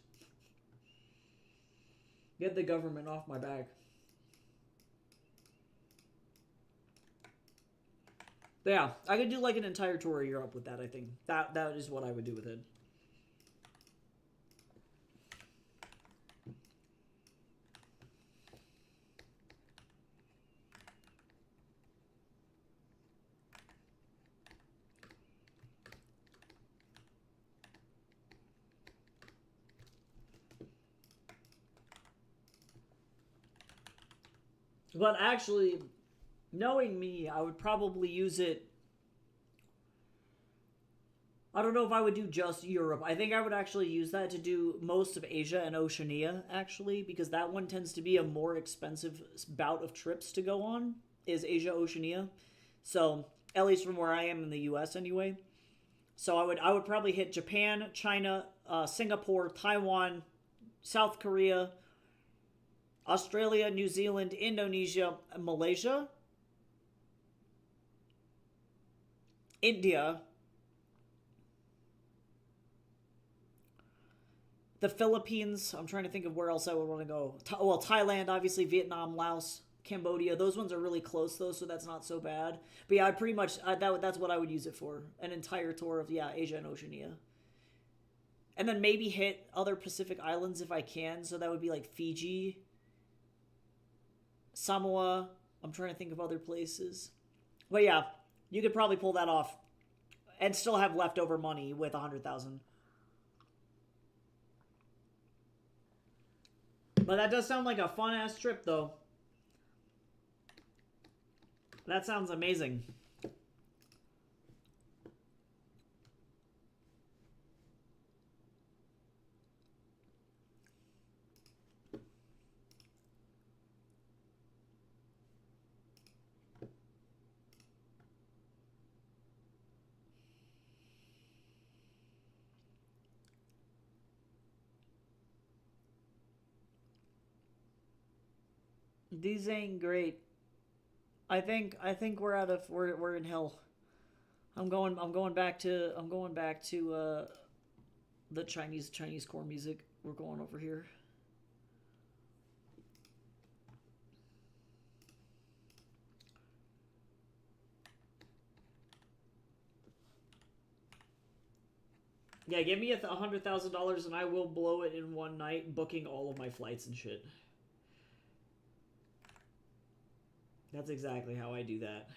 Get the government off my back. But yeah, I could do like an entire tour of Europe with that, I think. That is what I would do with it. But actually, knowing me, I would probably use it. I don't know if I would do just Europe. I think I would actually use that to do most of Asia and Oceania, actually, because that one tends to be a more expensive bout of trips to go on, is Asia, Oceania. So, at least from where I am in the US anyway. So I would probably hit Japan, China, Singapore, Taiwan, South Korea, Australia, New Zealand, Indonesia, Malaysia, India, the Philippines. I'm trying to think of where else I would want to go. Well, Thailand, obviously, Vietnam, Laos, Cambodia. Those ones are really close though, so that's not so bad. But yeah, I pretty much that's what I would use it for. An entire tour of Asia and Oceania. And then maybe hit other Pacific islands if I can. So that would be like Fiji, Samoa. I'm trying to think of other places. But yeah, you could probably pull that off and still have leftover money with 100,000. But that does sound like a fun ass trip though. That sounds amazing. These ain't great. I think we're out of we're in hell. I'm going back to the Chinese core music. We're going over here. Yeah, give me $100,000 and I will blow it in one night, booking all of my flights and shit. That's exactly how I do that.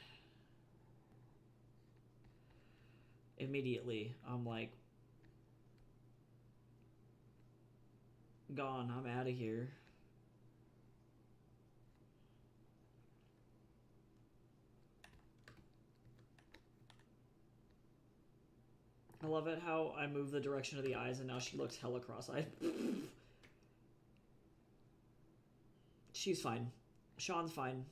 Immediately, I'm like, gone, I'm out of here. I love it how I move the direction of the eyes and now she looks hella cross-eyed. She's fine. Sean's fine.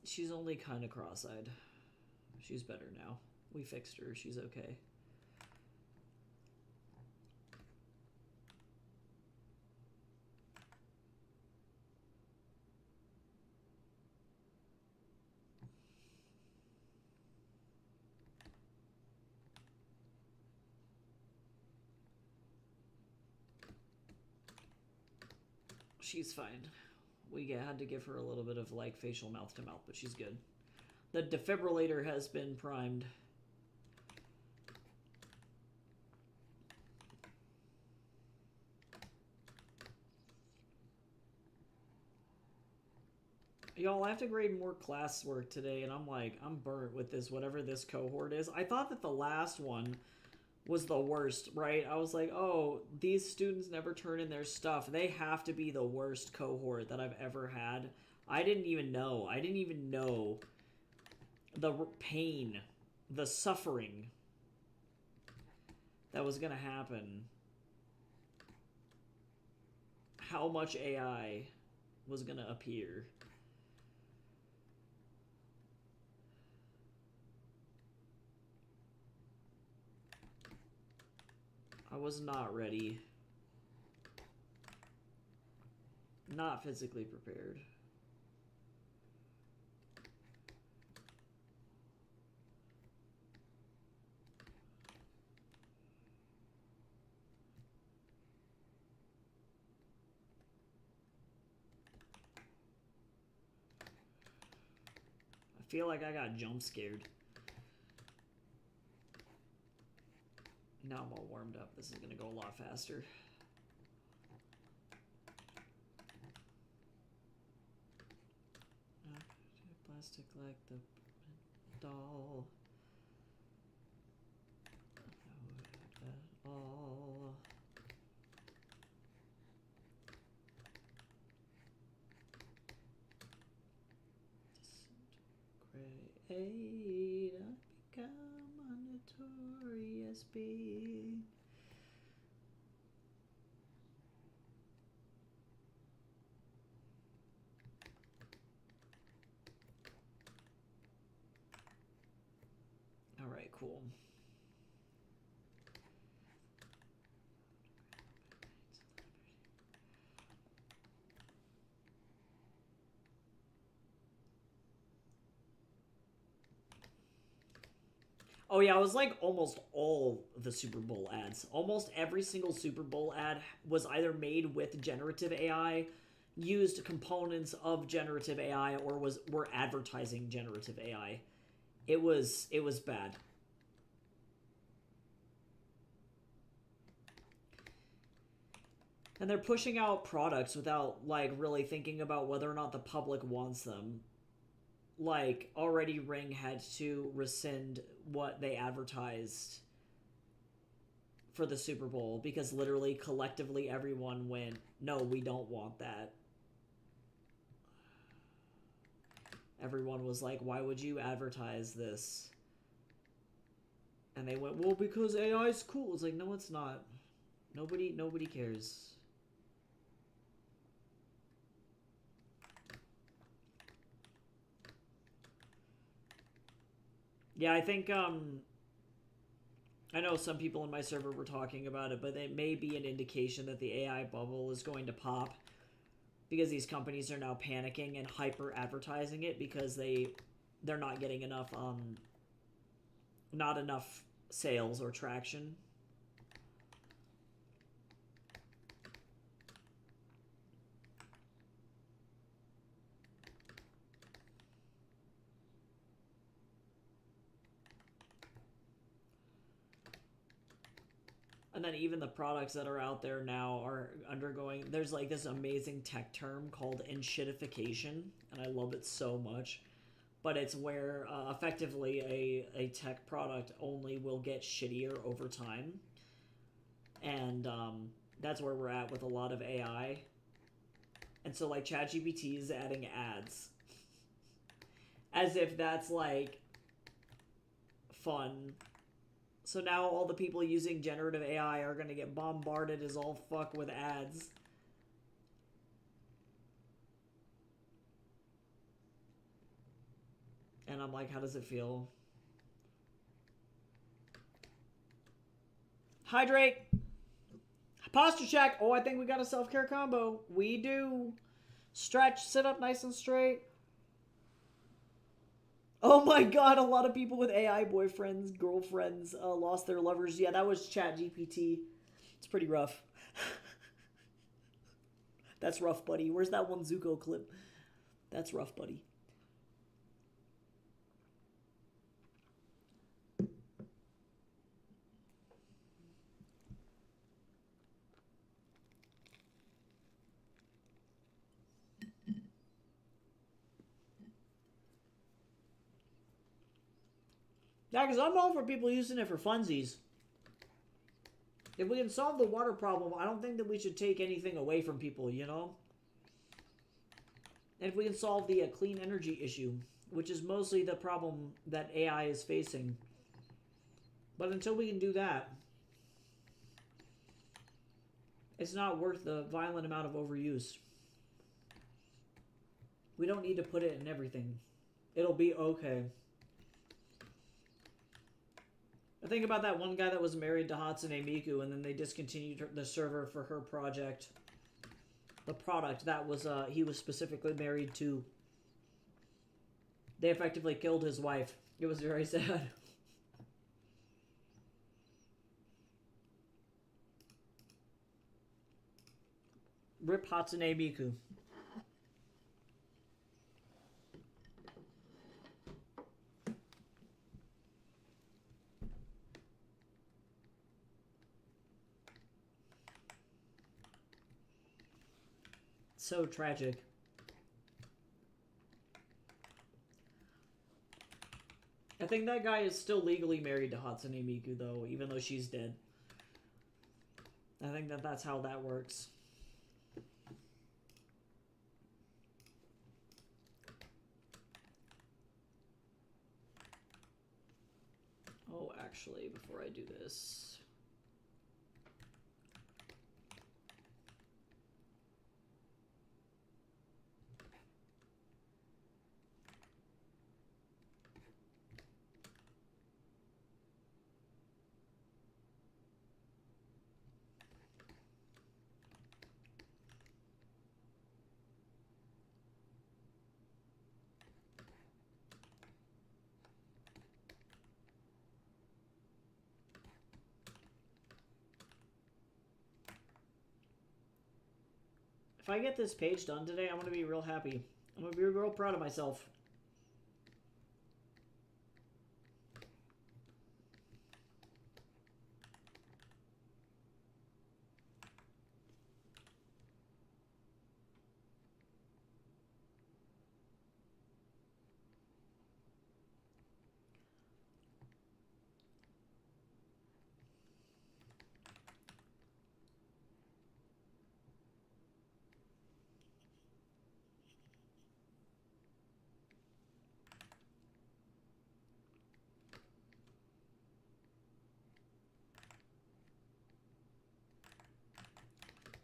She's only kind of cross-eyed. She's better now. We fixed her. She's okay. She's fine. We had to give her a little bit of like facial mouth to mouth, but she's good. The defibrillator has been primed. Y'all, I have to grade more classwork today, and I'm like, I'm burnt with this, whatever this cohort is. I thought that the last one was the worst, right? I was like, oh, these students never turn in their stuff. They have to be the worst cohort that I've ever had. I didn't even know. I didn't even know the pain, the suffering that was going to happen. How much AI was going to appear. I was not ready. Not physically prepared. I feel like I got jump scared. Now I'm all warmed up. This is going to go a lot faster. Plastic like the doll. At all. Disintegrate. Become a notorious being. All right, cool. Oh yeah, it was like almost all the Super Bowl ads. Almost every single Super Bowl ad was either made with generative AI, used components of generative AI, or were advertising generative AI. It was bad. And they're pushing out products without like really thinking about whether or not the public wants them. Like already Ring had to rescind what they advertised for the Super Bowl because literally collectively everyone went, no, we don't want that. Everyone was like, why would you advertise this? And they went, well, because AI is cool. It's like, no, it's not. Nobody cares. Yeah, I think I know some people in my server were talking about it, but it may be an indication that the AI bubble is going to pop because these companies are now panicking and hyper advertising it because they're not getting enough not enough sales or traction. And then even the products that are out there now are undergoing, there's like this amazing tech term called enshittification, and I love it so much. But it's where effectively a tech product only will get shittier over time. And that's where we're at with a lot of AI. And so like ChatGPT is adding ads. As if that's like fun. So now all the people using generative AI are going to get bombarded as all fuck with ads. And I'm like, how does it feel? Hydrate. Posture check. Oh, I think we got a self-care combo. We do. Stretch. Sit up nice and straight. Oh my god, a lot of people with AI boyfriends, girlfriends lost their lovers. Yeah, that was ChatGPT. It's pretty rough. That's rough, buddy. Where's that one Zuko clip? That's rough, buddy. Yeah, because I'm all for people using it for funsies. If we can solve the water problem, I don't think that we should take anything away from people, you know? And if we can solve the clean energy issue, which is mostly the problem that AI is facing. But until we can do that, it's not worth the violent amount of overuse. We don't need to put it in everything. It'll be okay. I think about that one guy that was married to Hatsune Miku, and then they discontinued the server for her project. The product that was he was specifically married to. They effectively killed his wife. It was very sad. Rip Hatsune Miku. So tragic. I think that guy is still legally married to Hatsune Miku, though, even though she's dead. I think that that's how that works. Oh, actually, before I do this... If I get this page done today, I'm going to be real happy. I'm going to be real proud of myself.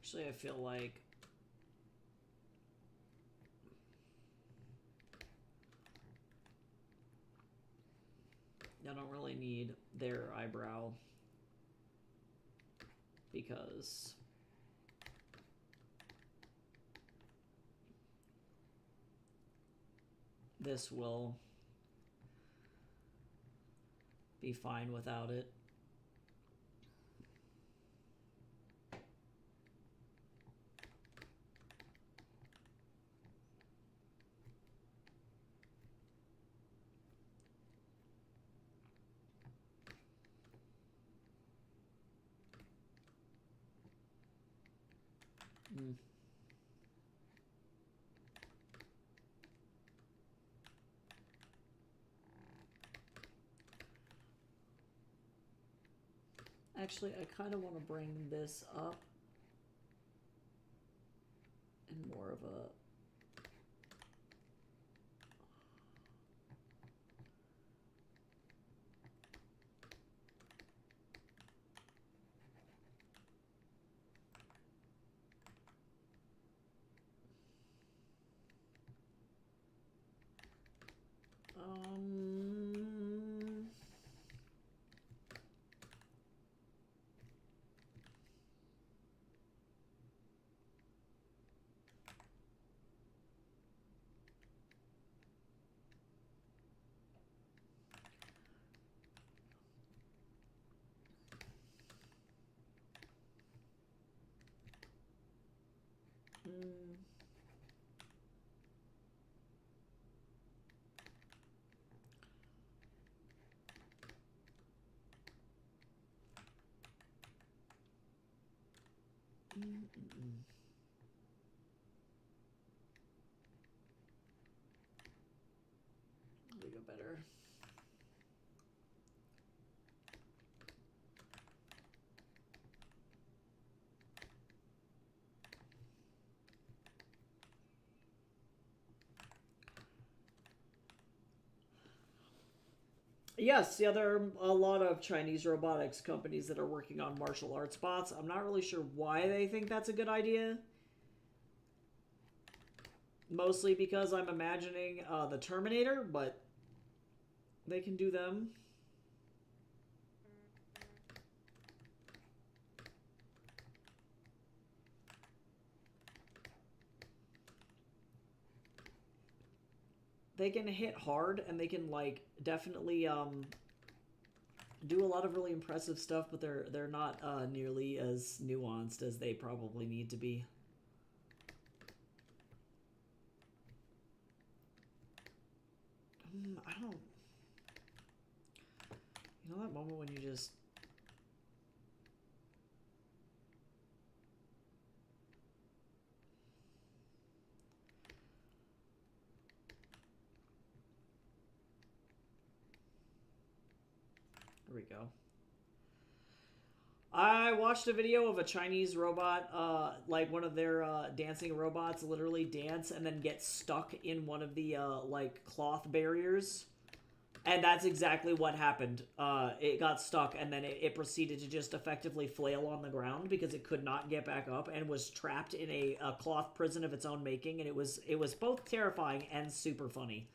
Actually, I feel like I don't really need their eyebrow because this will be fine without it. Actually, I kind of want to bring this up in more of a... We go better. Yes, yeah, there are a lot of Chinese robotics companies that are working on martial arts bots. I'm not really sure why they think that's a good idea. Mostly because I'm imagining the Terminator, but they can do them. They can hit hard, and they can, like, definitely do a lot of really impressive stuff, but they're not nearly as nuanced as they probably need to be. I don't... You know that moment when you just... There we go. I watched a video of a Chinese robot, like one of their dancing robots, literally dance and then get stuck in one of the like cloth barriers, and that's exactly what happened. It got stuck, and then it proceeded to just effectively flail on the ground because it could not get back up and was trapped in a cloth prison of its own making, and it was both terrifying and super funny.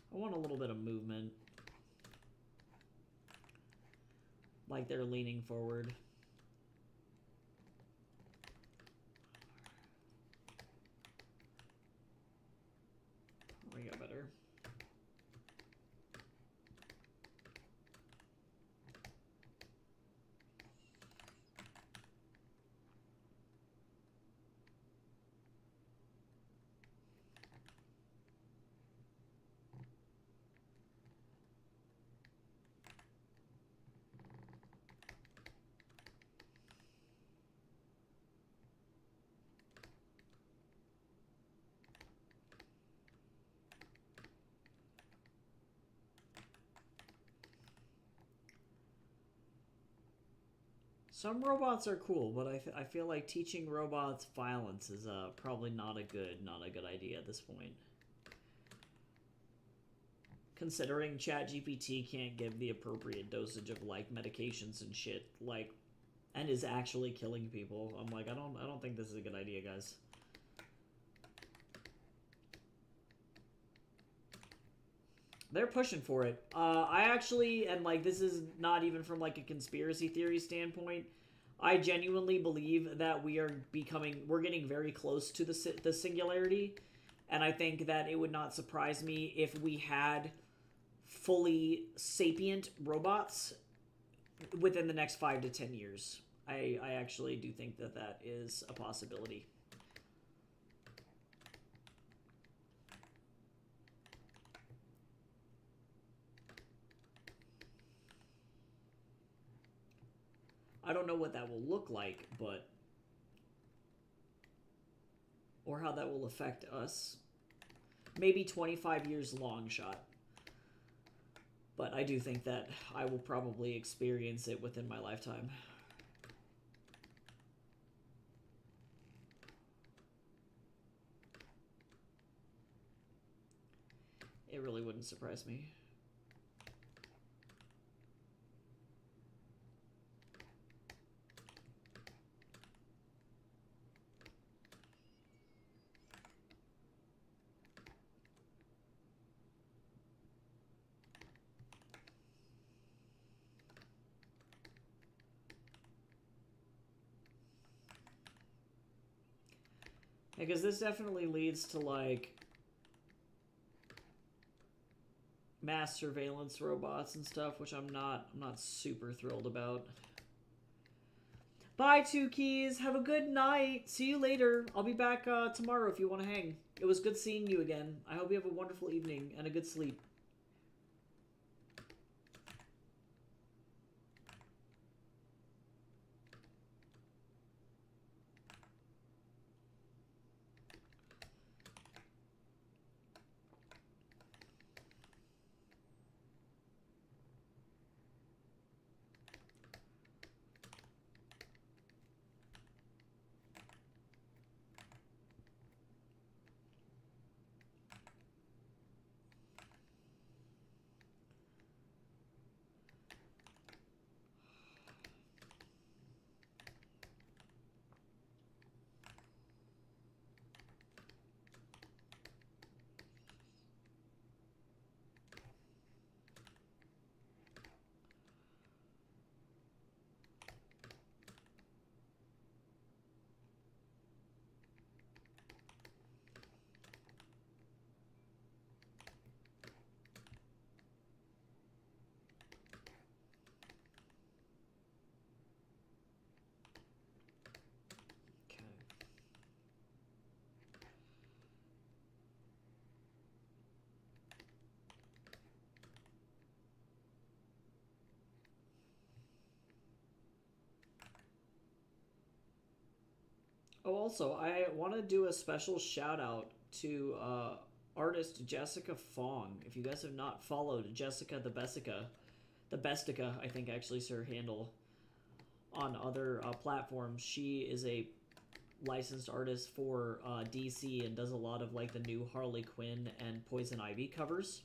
I want a little bit of movement. Like they're leaning forward. We got better. Some robots are cool, but I feel like teaching robots violence is probably not a good idea at this point. Considering ChatGPT can't give the appropriate dosage of like medications and shit, like, and is actually killing people, I'm like, I don't think this is a good idea, guys. They're pushing for it. I actually, and like this is not even from like a conspiracy theory standpoint, I genuinely believe that we're getting very close to the singularity, And I think that it would not surprise me if we had fully sapient robots within the next 5 to 10 years. I actually do think that that is a possibility. I don't know what that will look like, but or how that will affect us. Maybe 25 years long shot. But I do think that I will probably experience it within my lifetime. It really wouldn't surprise me. Because this definitely leads to like mass surveillance robots and stuff, which I'm not super thrilled about. Bye, Two Keys. Have a good night. See you later. I'll be back tomorrow if you want to hang. It was good seeing you again. I hope you have a wonderful evening and a good sleep. Oh, also, I want to do a special shout out to artist Jessica Fong. If you guys have not followed Jessica the Bestica, I think actually is her handle on other platforms. She is a licensed artist for DC and does a lot of like the new Harley Quinn and Poison Ivy covers.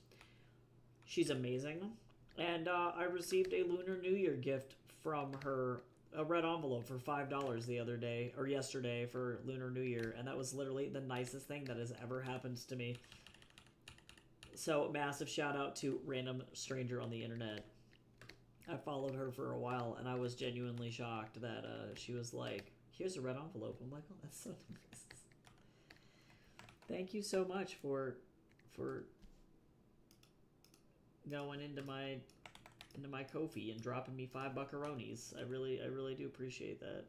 She's amazing. And I received a Lunar New Year gift from her, a red envelope for $5 the other day or yesterday for Lunar New Year, and that was literally the nicest thing that has ever happened to me. So massive shout out to random stranger on the internet. I followed her for a while, and I was genuinely shocked that she was like, "Here's a red envelope." I'm like, "Oh, that's so nice." Thank you so much for going into my Ko-fi and dropping me $5 buckaronis. I really do appreciate that.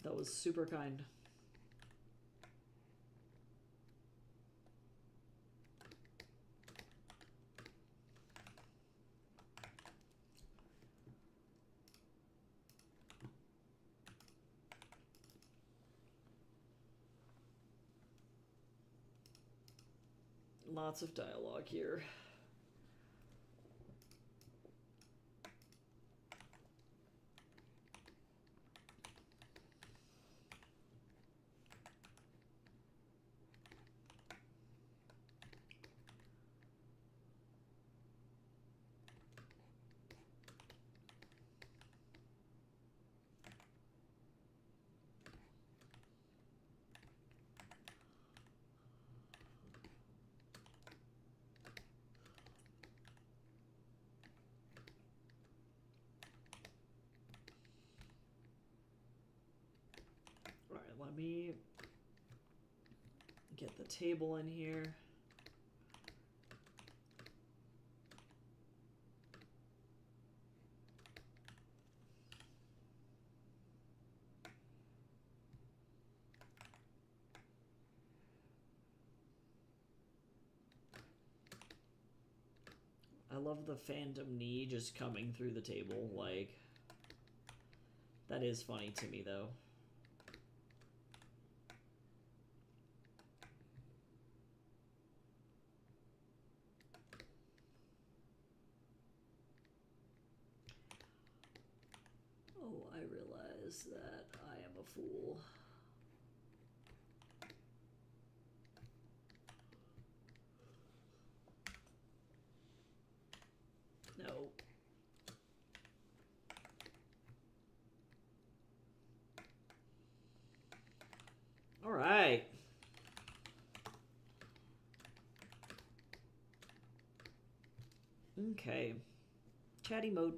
That was super kind. Lots of dialogue here. me get the table in here. I love the phantom knee just coming through the table. Like, that is funny to me, though. Oh, I realize that I am a fool. No. All right. Okay. Chatty mode.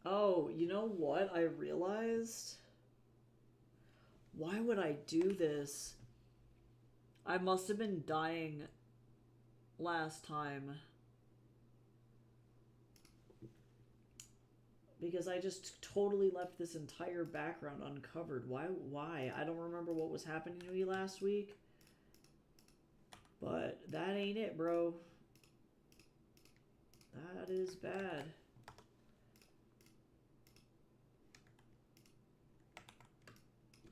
Oh, you know what I realized? Why would I do this? I must have been dying last time. Because I just totally left this entire background uncovered. Why? I don't remember what was happening to me last week. But that ain't it, bro. That is bad.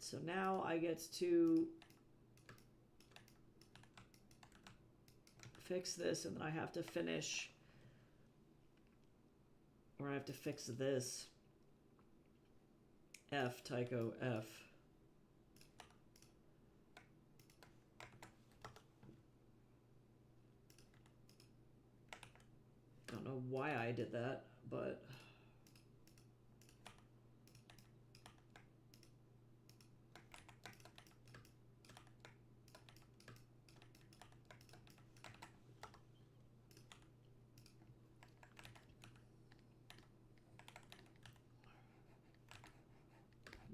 So now I get to fix this, and then I have to finish, or I have to fix this. F, Tycho, F. Don't know why I did that, but...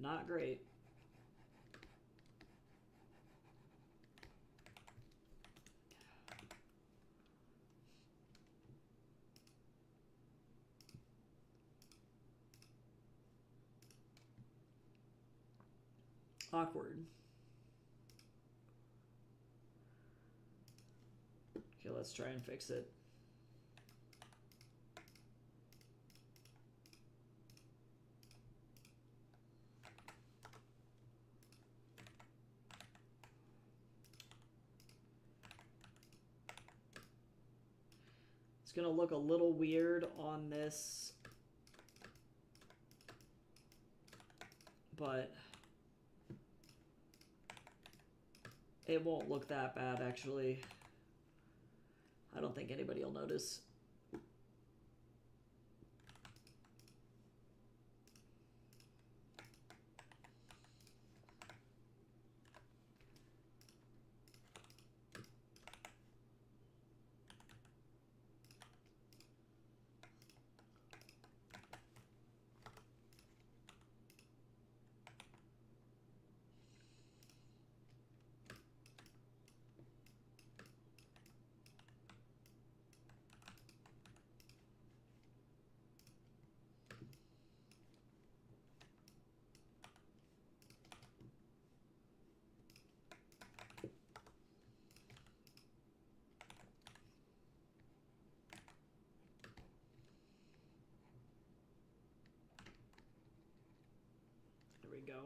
not great. Awkward. Okay, let's try and fix it. It's gonna look a little weird on this, but it won't look that bad, actually. I don't think anybody will notice. Go.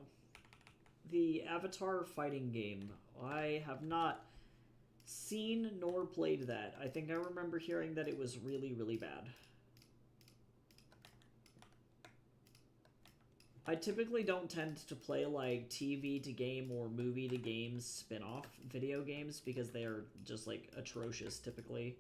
The Avatar fighting game. I have not seen nor played that. I think I remember hearing that it was really, really bad. I typically don't tend to play like TV to game or movie to games spin-off video games because they are just like atrocious typically.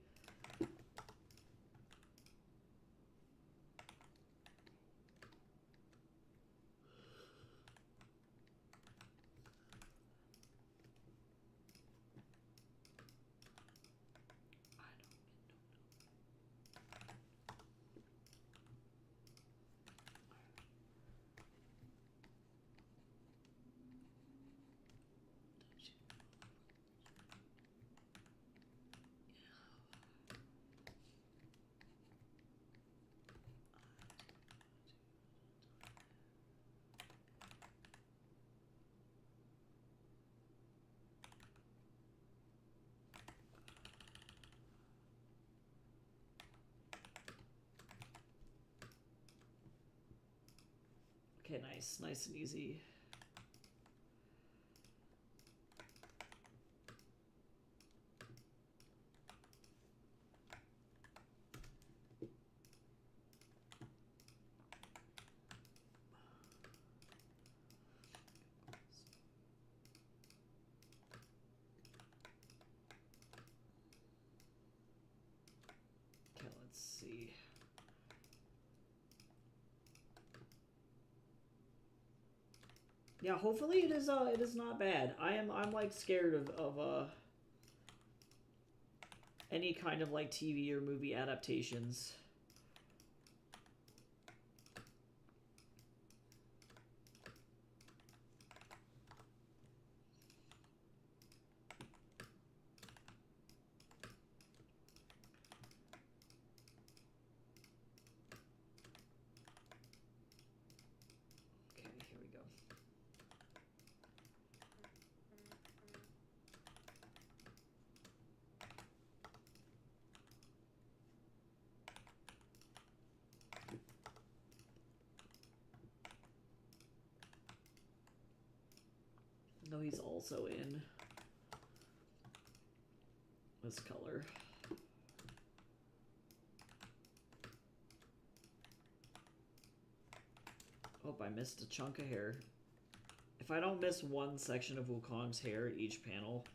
Okay, nice. Nice and easy. Okay, let's see. Yeah, hopefully it is not bad. I'm like scared of any kind of like TV or movie adaptations. Okay, here we go. No, he's also in this color. Oh, I missed a chunk of hair. If I don't miss one section of Wukong's hair each panel,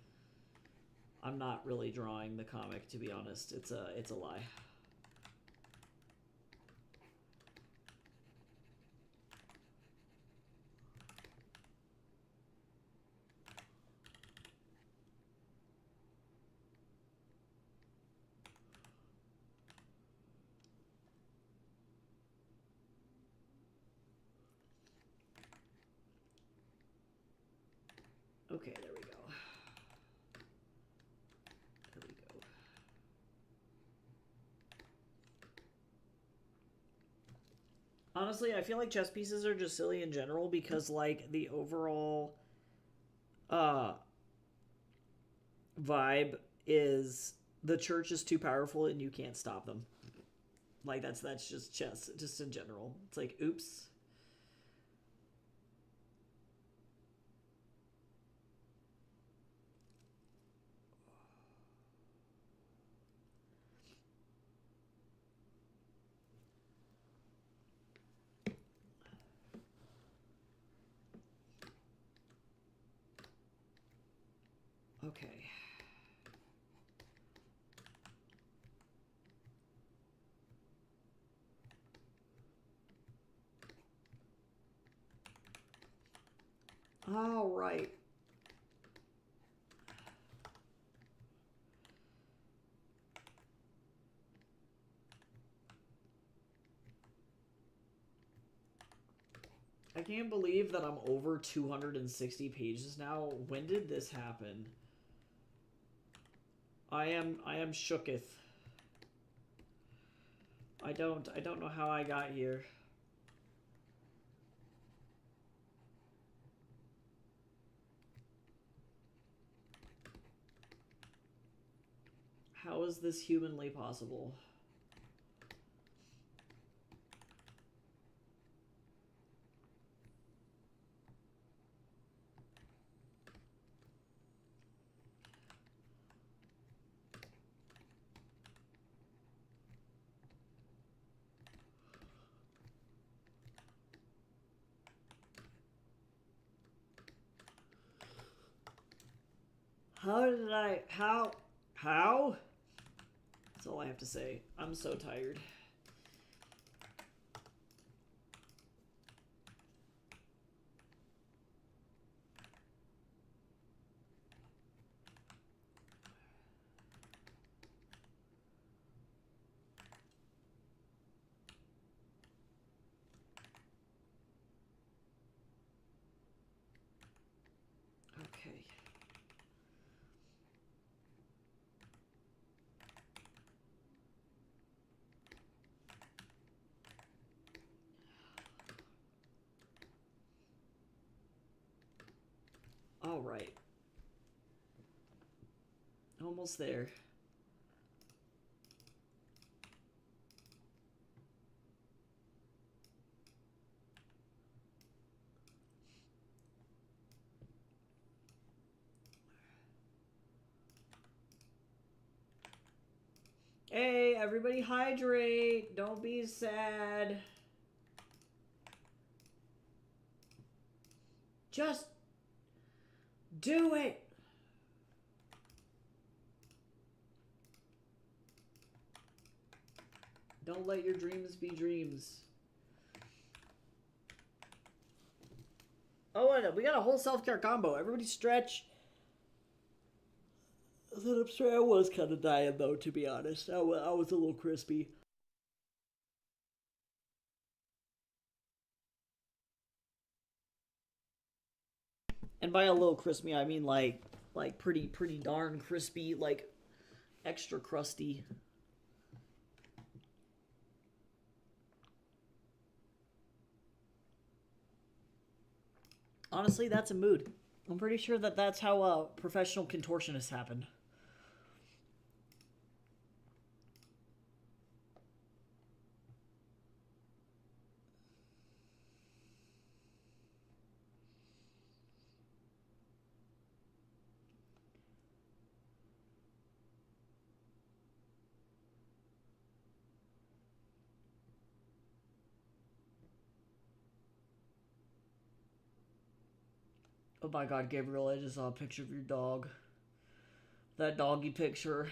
I'm not really drawing the comic, to be honest. It's a lie. Okay, there we go. There we go. Honestly, I feel like chess pieces are just silly in general because, like, the overall vibe is the church is too powerful and you can't stop them. Like, that's just chess, just in general. It's like, oops. Okay. All right. I can't believe that I'm over 260 pages now. When did this happen? I am shooketh. I don't know how I got here. How is this humanly possible? How? That's all I have to say. I'm so tired. Okay. All right. Almost there. everybody hydrate. Don't be sad. Just do it. Don't let your dreams be dreams. Oh, and we got a whole self-care combo. Everybody stretch. I'm sorry, I was kind of dying, though, to be honest. I was a little crispy. And by a little crispy, I mean like pretty darn crispy, like extra crusty. Honestly, that's a mood. I'm pretty sure that that's how professional contortionists happen. Oh my god, Gabriel, I just saw a picture of your dog. That doggy picture.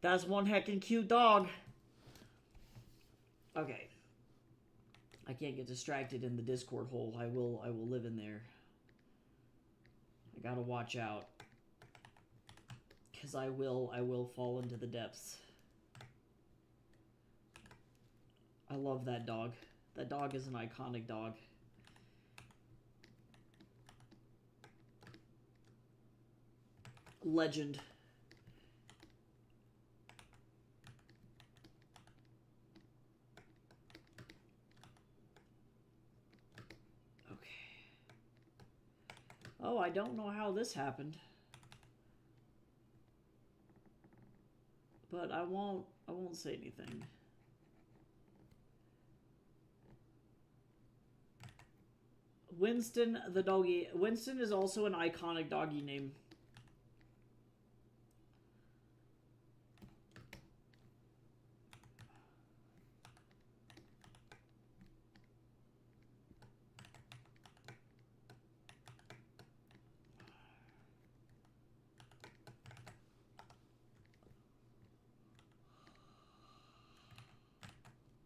That's one heckin' cute dog. Okay. I can't get distracted in the Discord hole. I will live in there. I gotta watch out. Cause I will fall into the depths. I love that dog. That dog is an iconic dog. Legend. Okay. Oh, I don't know how this happened. But I won't say anything. Winston the doggy. Winston is also an iconic doggy name.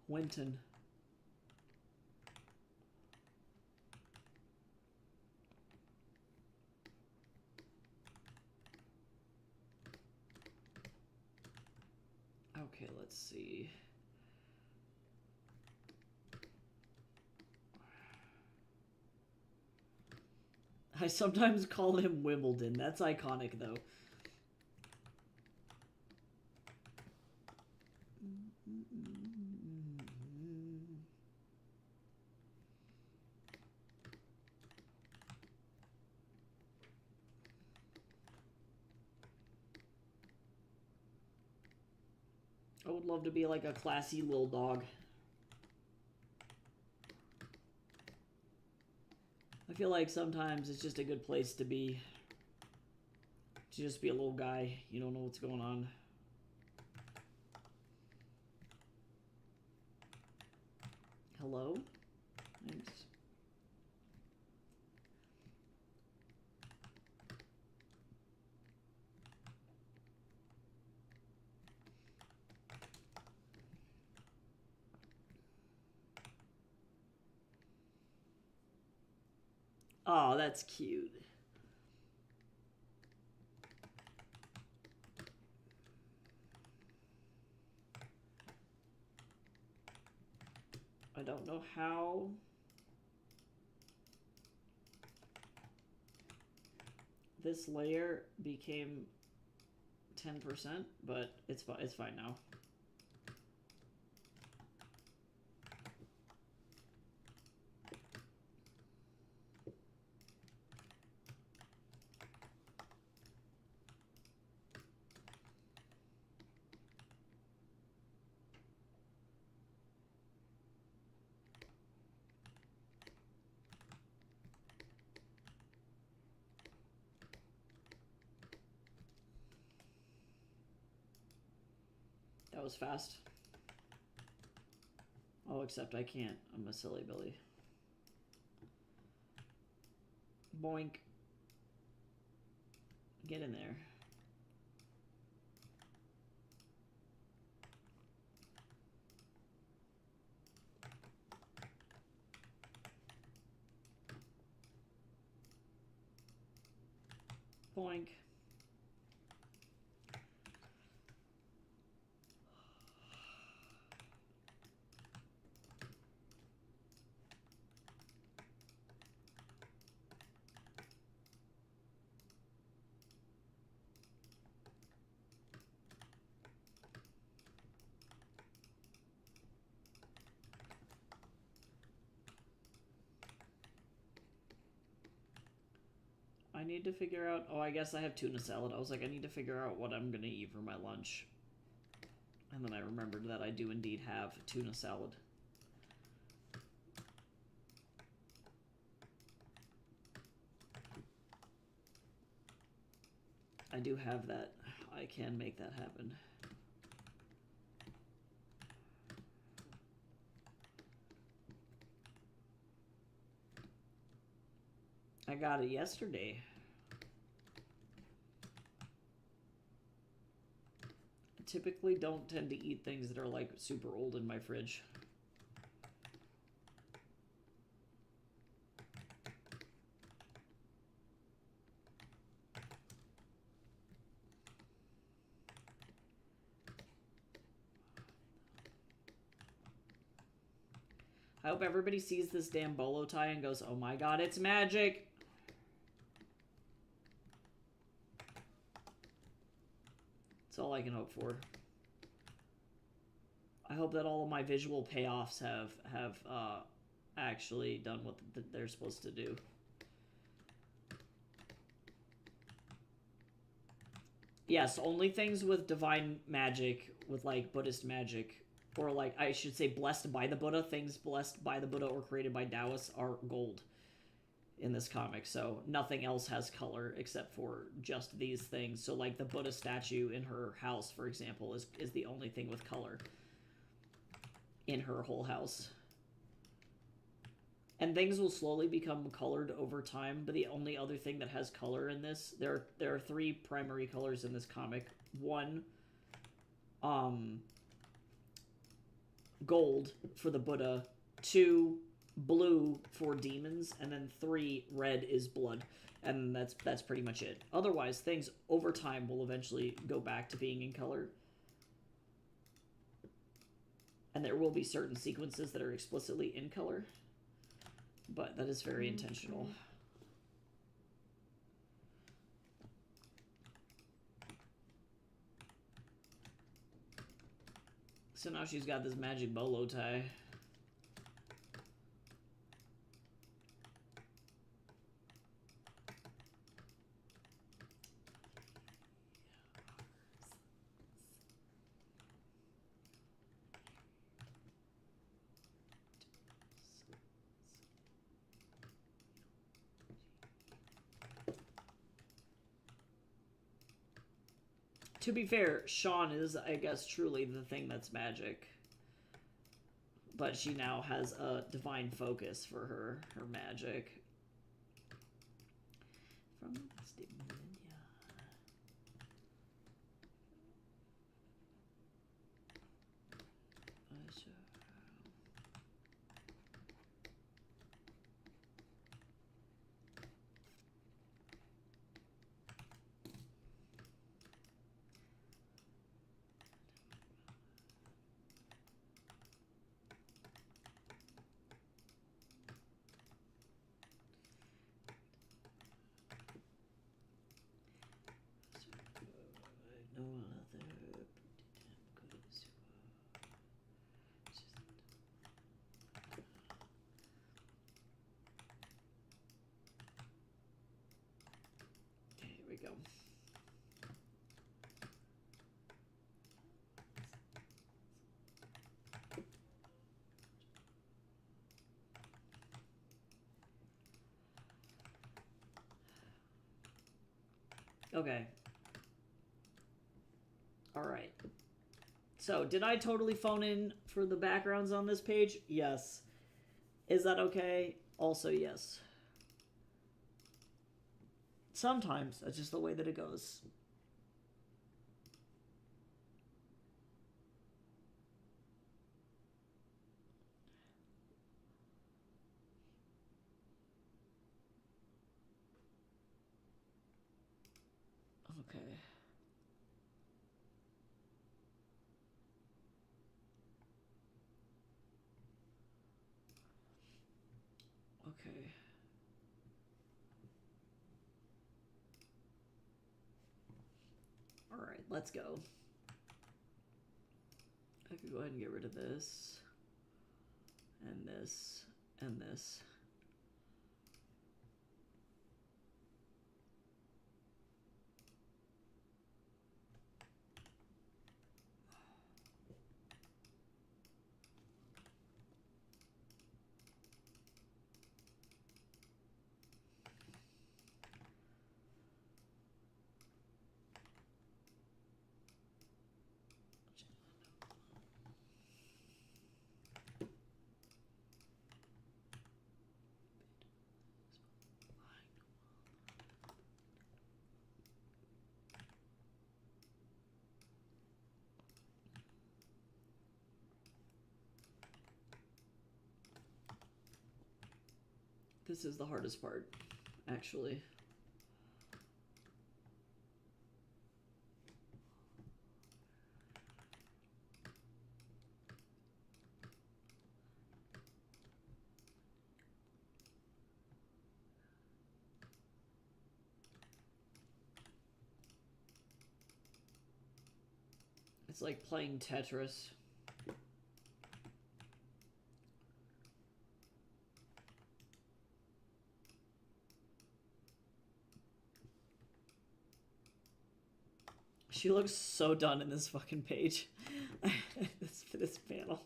Winton. Okay, let's see. I sometimes call him Wimbledon. That's iconic, though. I would love to be like a classy little dog. I feel like sometimes it's just a good place to be. To just be a little guy. You don't know what's going on. Hello? Thanks. Oh, that's cute. I don't know how this layer became 10%, but it's fine now. That was fast. Oh, except I can't. I'm a silly Billy. Boink. Get in there. Boink. I need to figure out... Oh, I guess I have tuna salad. I was like, I need to figure out what I'm going to eat for my lunch. And then I remembered that I do indeed have tuna salad. I do have that. I can make that happen. I got it yesterday. I typically don't tend to eat things that are like super old in my fridge. I hope everybody sees this damn bolo tie and goes, oh my god, it's magic! That's all I can hope for. I hope that all of my visual payoffs have actually done what they're supposed to do. Yes, only things with divine magic, with like Buddhist magic, or like I should say blessed by the Buddha, things blessed by the Buddha or created by Taoists are gold in this comic. So nothing else has color except for just these things. So like the Buddha statue in her house, for example, is the only thing with color in her whole house. And things will slowly become colored over time, but the only other thing that has color in this, there are three primary colors in this comic. One, gold for the Buddha. Two, blue for demons. And then three, red is blood. And that's pretty much it. Otherwise, things over time will eventually go back to being in color. And there will be certain sequences that are explicitly in color. But that is very intentional. So now she's got this magic bolo tie. To be fair, Sean is, I guess, truly the thing that's magic. But she now has a divine focus for her magic. From go. Okay. All right. So, did I totally phone in for the backgrounds on this page? Yes. Is that okay? Also, yes. Sometimes. That's just the way that it goes. Okay. Okay. Alright, let's go. I could go ahead and get rid of this. And this. And this. This is the hardest part, actually. It's like playing Tetris. She looks so done in this fucking page. this panel.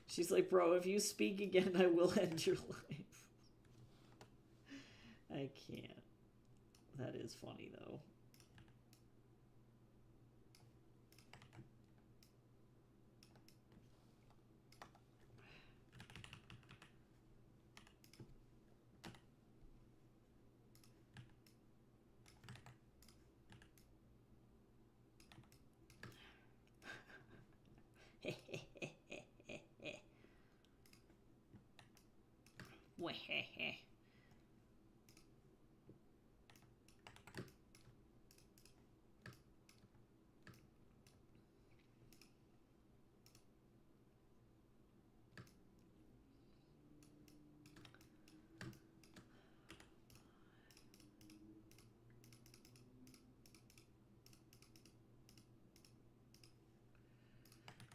She's like, bro, if you speak again, I will end your life. I can't. That is funny, though.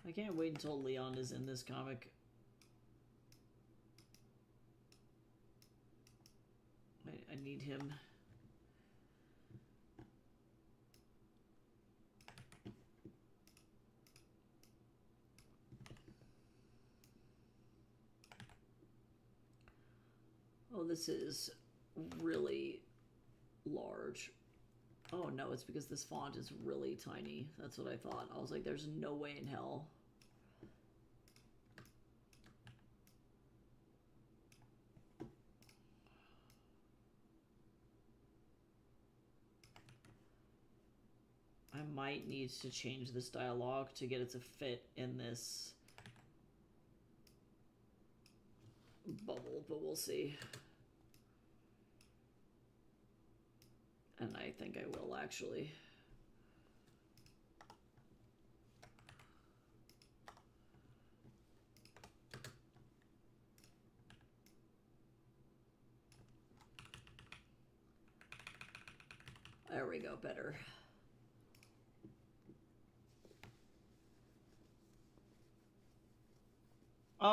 I can't wait until Leon is in this comic. I need him. Oh, this is really large. Oh no, it's because this font is really tiny. That's what I thought. I was like, there's no way in hell. I might need to change this dialogue to get it to fit in this bubble, but we'll see. And I think I will, actually. There we go, better.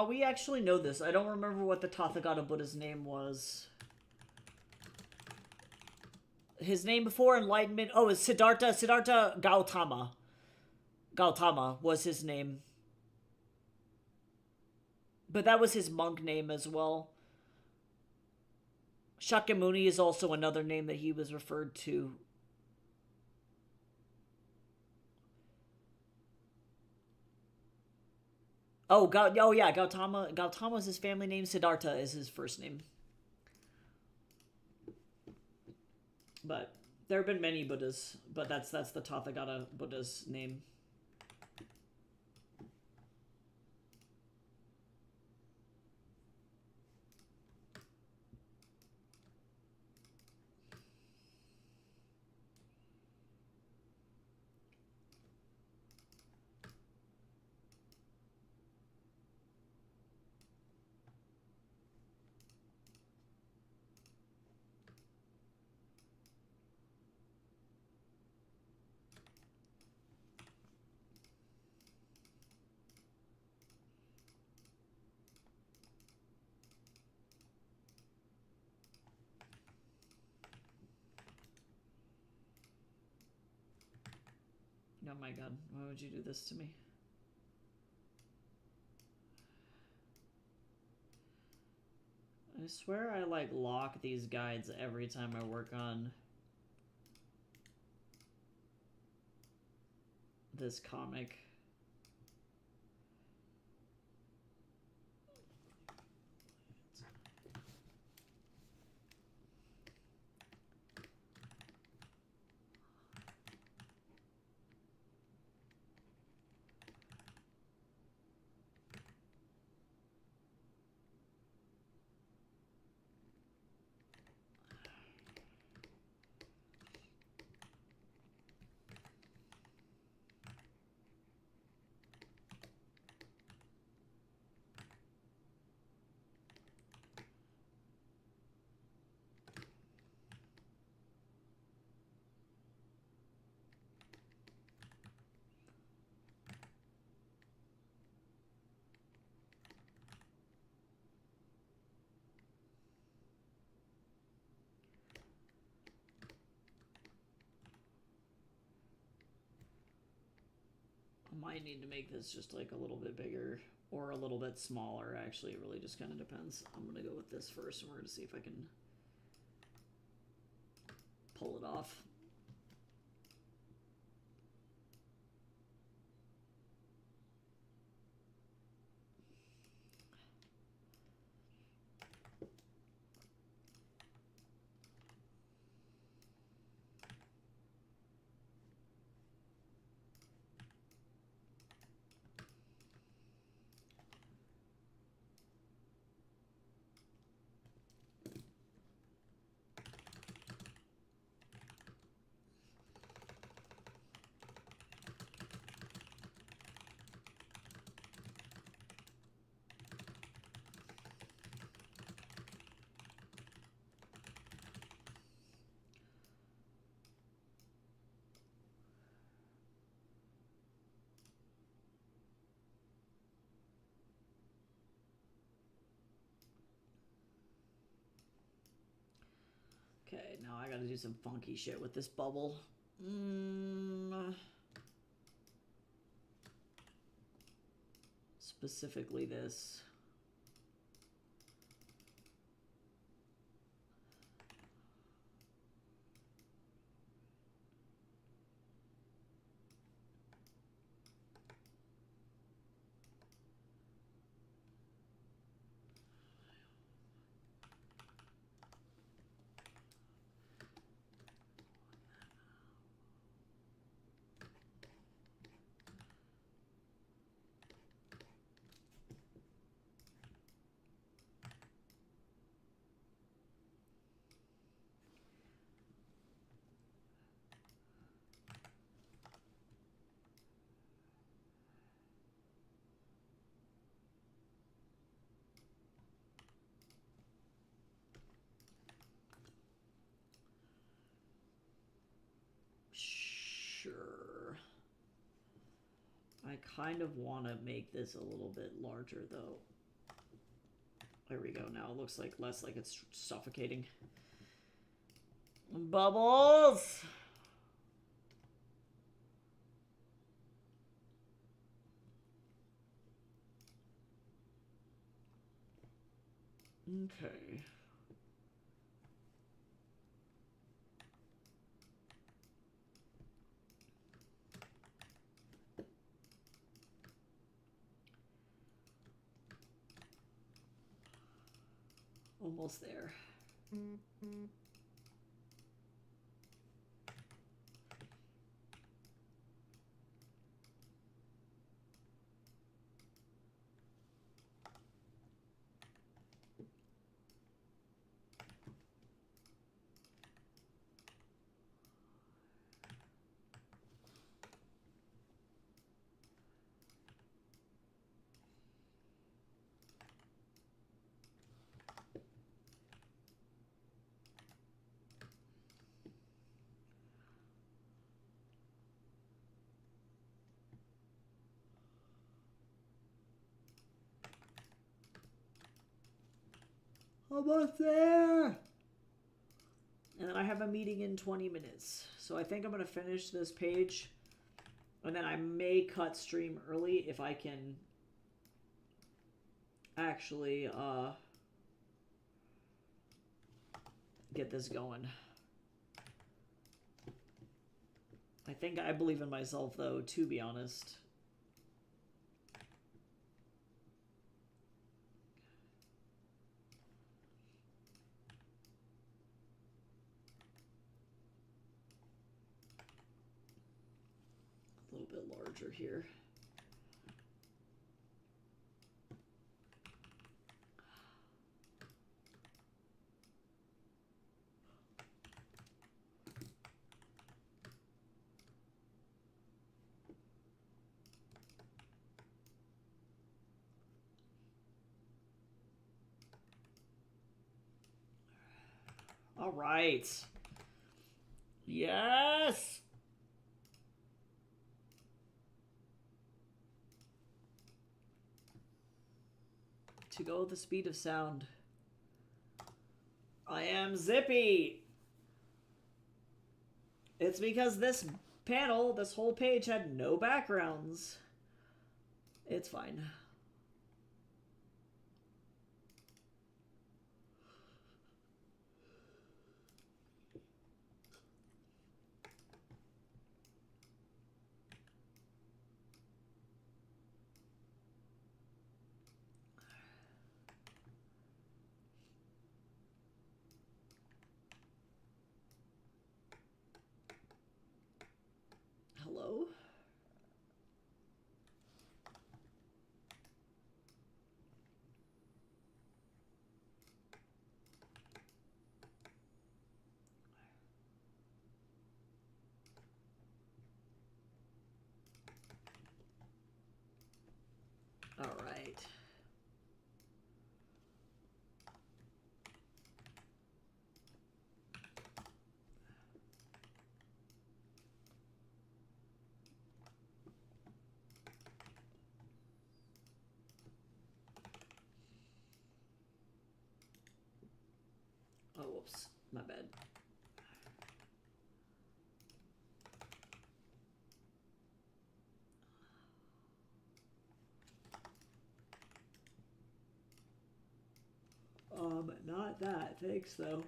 We actually know this. I don't remember what the Tathagata Buddha's name was. His name before enlightenment... Oh, it's Siddhartha. Siddhartha Gautama. Gautama was his name. But that was his monk name as well. Shakyamuni is also another name that he was referred to. Oh, oh yeah, Gautama. Gautama is his family name. Siddhartha is his first name. But there have been many Buddhas, but that's the Tathagata Buddha's name. Oh my god, why would you do this to me? I swear I like lock these guides every time I work on this comic. I might need to make this just like a little bit bigger or a little bit smaller. Actually, it really just kind of depends. I'm going to go with this first, and we're going to see if I can pull it off. Okay, now I gotta do some funky shit with this bubble. Specifically this. Sure. I kind of want to make this a little bit larger, though. There we go. Now it looks like less like it's suffocating. Bubbles! Okay. Almost there. Almost there. And then I have a meeting in 20 minutes. So I think I'm going to finish this page. And then I may cut stream early if I can actually get this going. I believe in myself, though, to be honest. A little bit larger here. All right. Yes. To go with the speed of sound. I am Zippy. It's because this panel, this whole page had no backgrounds. It's fine. Hello? All right. Oh, whoops. My bad. Not that. Thanks, though.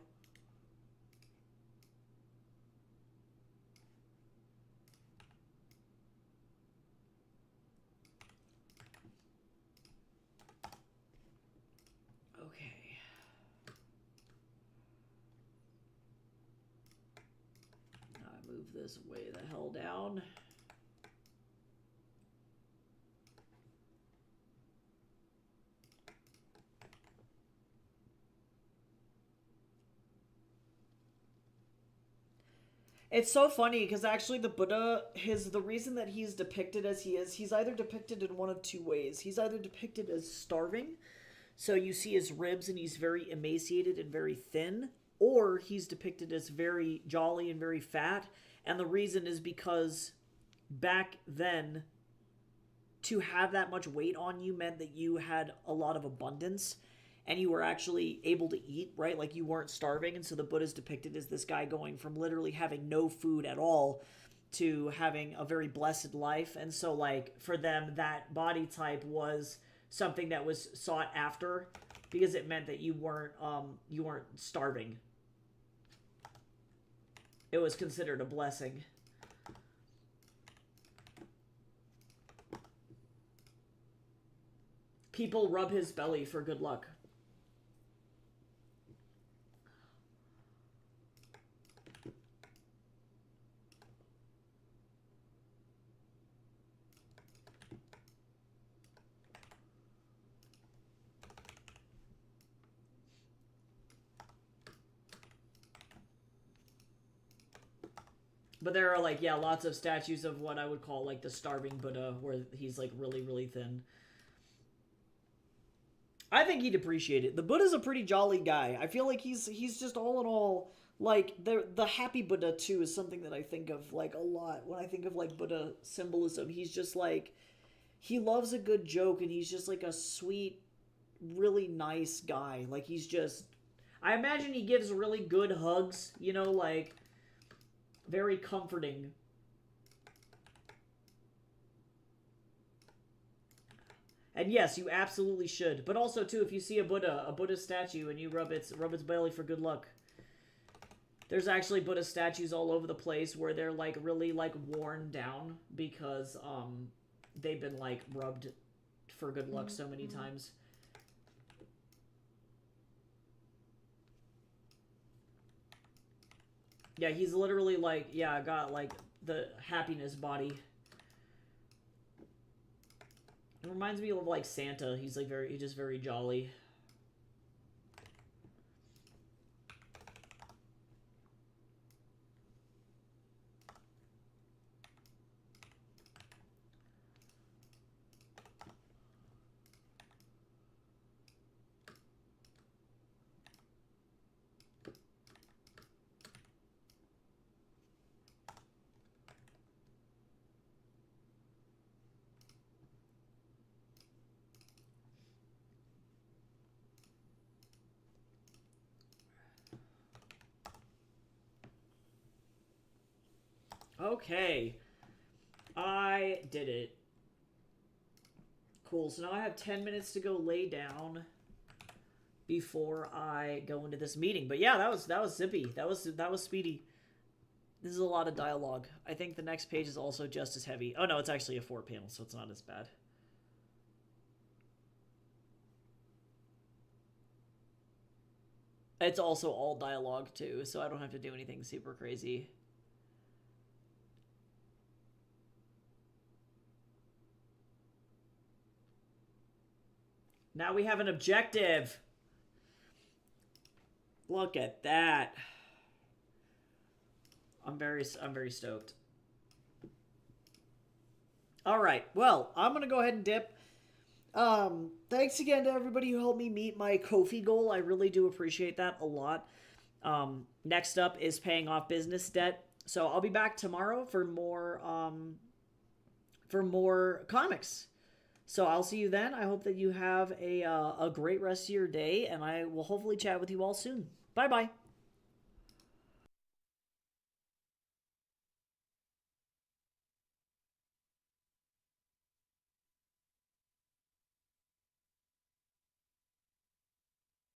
Okay. Now I move this way the hell down. It's so funny because actually the Buddha, the reason that he's depicted as he is, he's either depicted in one of two ways. He's either depicted as starving, so you see his ribs and he's very emaciated and very thin, or he's depicted as very jolly and very fat. And the reason is because back then, to have that much weight on you meant that you had a lot of abundance and you were actually able to eat, right? Like you weren't starving. And so the Buddha's depicted as this guy going from literally having no food at all to having a very blessed life. And so, like, for them, that body type was something that was sought after because it meant that you weren't starving. It was considered a blessing. People rub his belly for good luck. But there are like, yeah, lots of statues of what I would call like the starving Buddha, where he's like really, really thin. I think he'd appreciate it. The Buddha's a pretty jolly guy. I feel like he's just all in all like the happy Buddha too is something that I think of like a lot when I think of like Buddha symbolism. He's just like he loves a good joke and he's just like a sweet, really nice guy. Like he's just I imagine he gives really good hugs, you know, like very comforting. And yes, you absolutely should. But also too, if you see a Buddha statue, and you rub its belly for good luck. There's actually Buddha statues all over the place where they're like really like worn down because they've been like rubbed for good luck so many times. Yeah, he's literally like, yeah, got like the happiness body. It reminds me of like Santa. He's like he's just very jolly. Okay. I did it. Cool. So now I have 10 minutes to go lay down before I go into this meeting. But yeah, that was zippy. That was speedy. This is a lot of dialogue. I think the next page is also just as heavy. Oh no, it's actually a 4-panel, so it's not as bad. It's also all dialogue too, so I don't have to do anything super crazy. Now we have an objective. Look at that. I'm very stoked. All right. Well, I'm going to go ahead and dip. Thanks again to everybody who helped me meet my Ko-fi goal. I really do appreciate that a lot. Next up is paying off business debt. So I'll be back tomorrow for more comics. So I'll see you then. I hope that you have a great rest of your day, and I will hopefully chat with you all soon. Bye-bye.